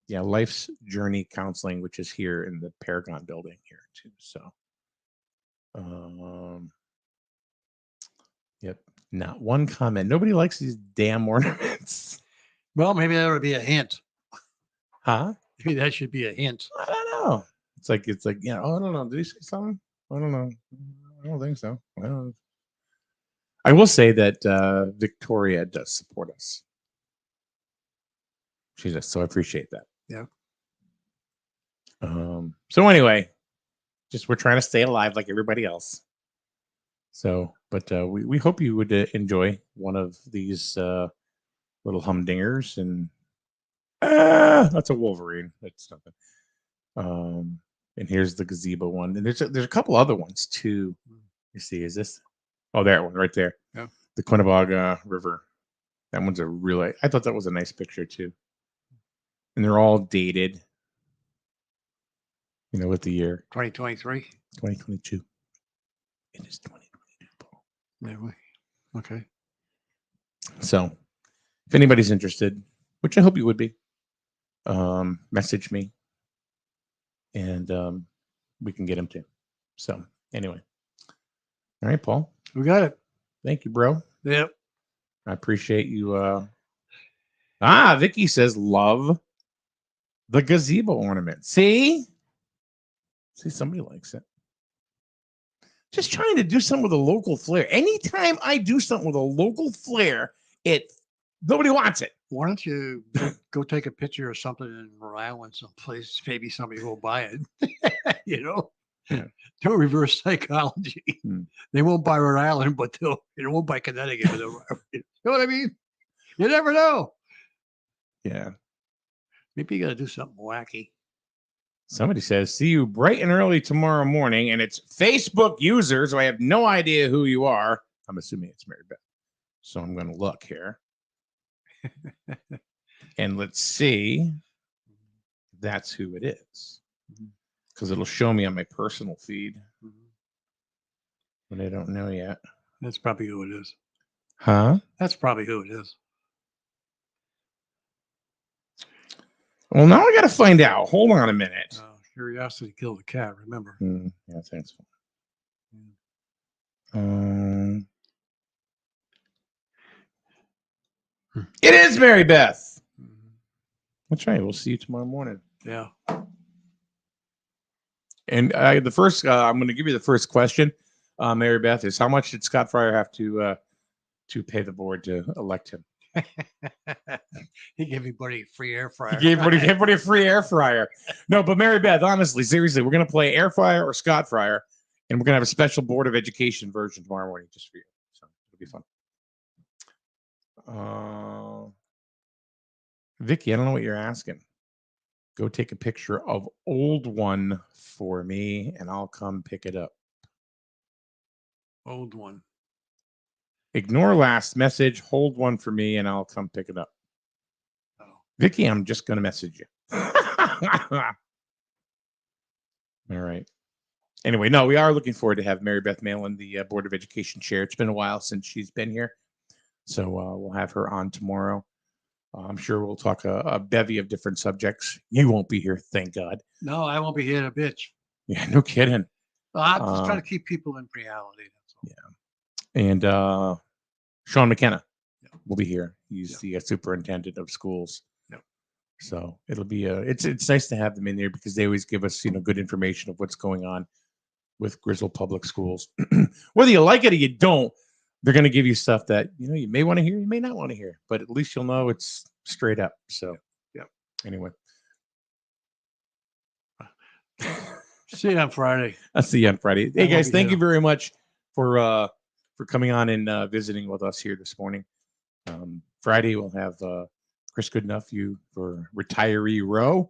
yeah, Life's Journey Counseling, which is here in the Paragon building here too. So, yep. Not one comment. Nobody likes these damn ornaments. Well, maybe that would be a hint. Huh? Maybe that should be a hint. I don't know. It's like, you know, oh, I don't know. Did he say something? I don't know. I don't think so. I will say that Victoria does support us. She does, so I appreciate that. Yeah. So anyway, just we're trying to stay alive like everybody else. So, but we hope you would enjoy one of these little humdingers, and that's a Wolverine. That's nothing. And here's the gazebo one, and there's a couple other ones too. You see, is this? Oh, that one right there. Yeah. The Quinebaug River. That one's I thought that was a nice picture too. And they're all dated. You know, with the year 2023. 2022. It is 2022, Paul. Maybe. Okay. So, if anybody's interested, which I hope you would be, message me, and we can get him too. So, anyway. All right, Paul. We got it. Thank you, bro. Yep. I appreciate you. Vicky says love the gazebo ornament. See, somebody likes it. Just trying to do something with a local flair. Anytime I do something with a local flair, nobody wants it. Why don't you go take a picture of something in Rhode Island someplace? Maybe somebody will buy it. You know, don't reverse psychology. They won't buy Rhode Island, but they won't buy Connecticut. You know what I mean? You never know. Yeah. Maybe you got to do something wacky. Somebody says, see you bright and early tomorrow morning, and it's Facebook user, so I have no idea who you are. I'm assuming it's Mary Beth. So I'm going to look here. And let's see if that's who it is. Because it'll show me on my personal feed. But I don't know yet. That's probably who it is. Huh? That's probably who it is. Well, now I got to find out. Hold on a minute. Curiosity killed the cat, remember? Yeah, thanks. It is Mary Beth. That's right. We'll see you tomorrow morning. Yeah. And the first, I'm going to give you the first question, Mary Beth, is how much did Scott Fryer have to pay the board to elect him? He gave everybody a free air fryer. He gave everybody a free air fryer. No, but Mary Beth, honestly, seriously, we're going to play air fryer or Scott Fryer, and we're going to have a special Board of Education version tomorrow morning just for you. So it'll be fun. Vicky, I don't know what you're asking. Go take a picture of old one for me, and I'll come pick it up. Old one. Ignore last message. Hold one for me, and I'll come pick it up. Oh. Vicky, I'm just going to message you. All right. Anyway, no, we are looking forward to have Mary Beth Malin, the Board of Education chair. It's been a while since she's been here. So we'll have her on tomorrow. I'm sure we'll talk a bevy of different subjects. You won't be here, thank God. No, I won't be here, a bitch. Yeah, no kidding. Well, I'm just trying to keep people in reality. That's all. Yeah. And Sean McKenna will be here. He's the superintendent of schools. Yep. So it'll be it's nice to have them in there because they always give us good information of what's going on with Griswold Public Schools. Whether you like it or you don't, they're going to give you stuff that you may want to hear, you may not want to hear, but at least you'll know it's straight up. So anyway. See you on Friday. I'll see you on Friday. Hey guys, thank you very much for coming on and visiting with us here this morning. Friday we'll have Chris Goodenough for Retiree Row,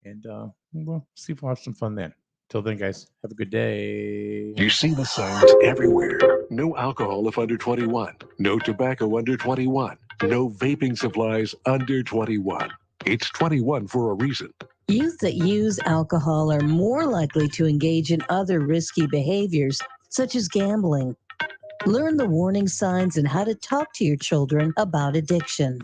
and we'll see if we'll have some fun then. Till then, guys, have a good day. You see the signs everywhere. No alcohol if under 21. No tobacco under 21. No vaping supplies under 21. It's 21 for a reason. Youth that use alcohol are more likely to engage in other risky behaviors, such as gambling. Learn the warning signs and how to talk to your children about addiction.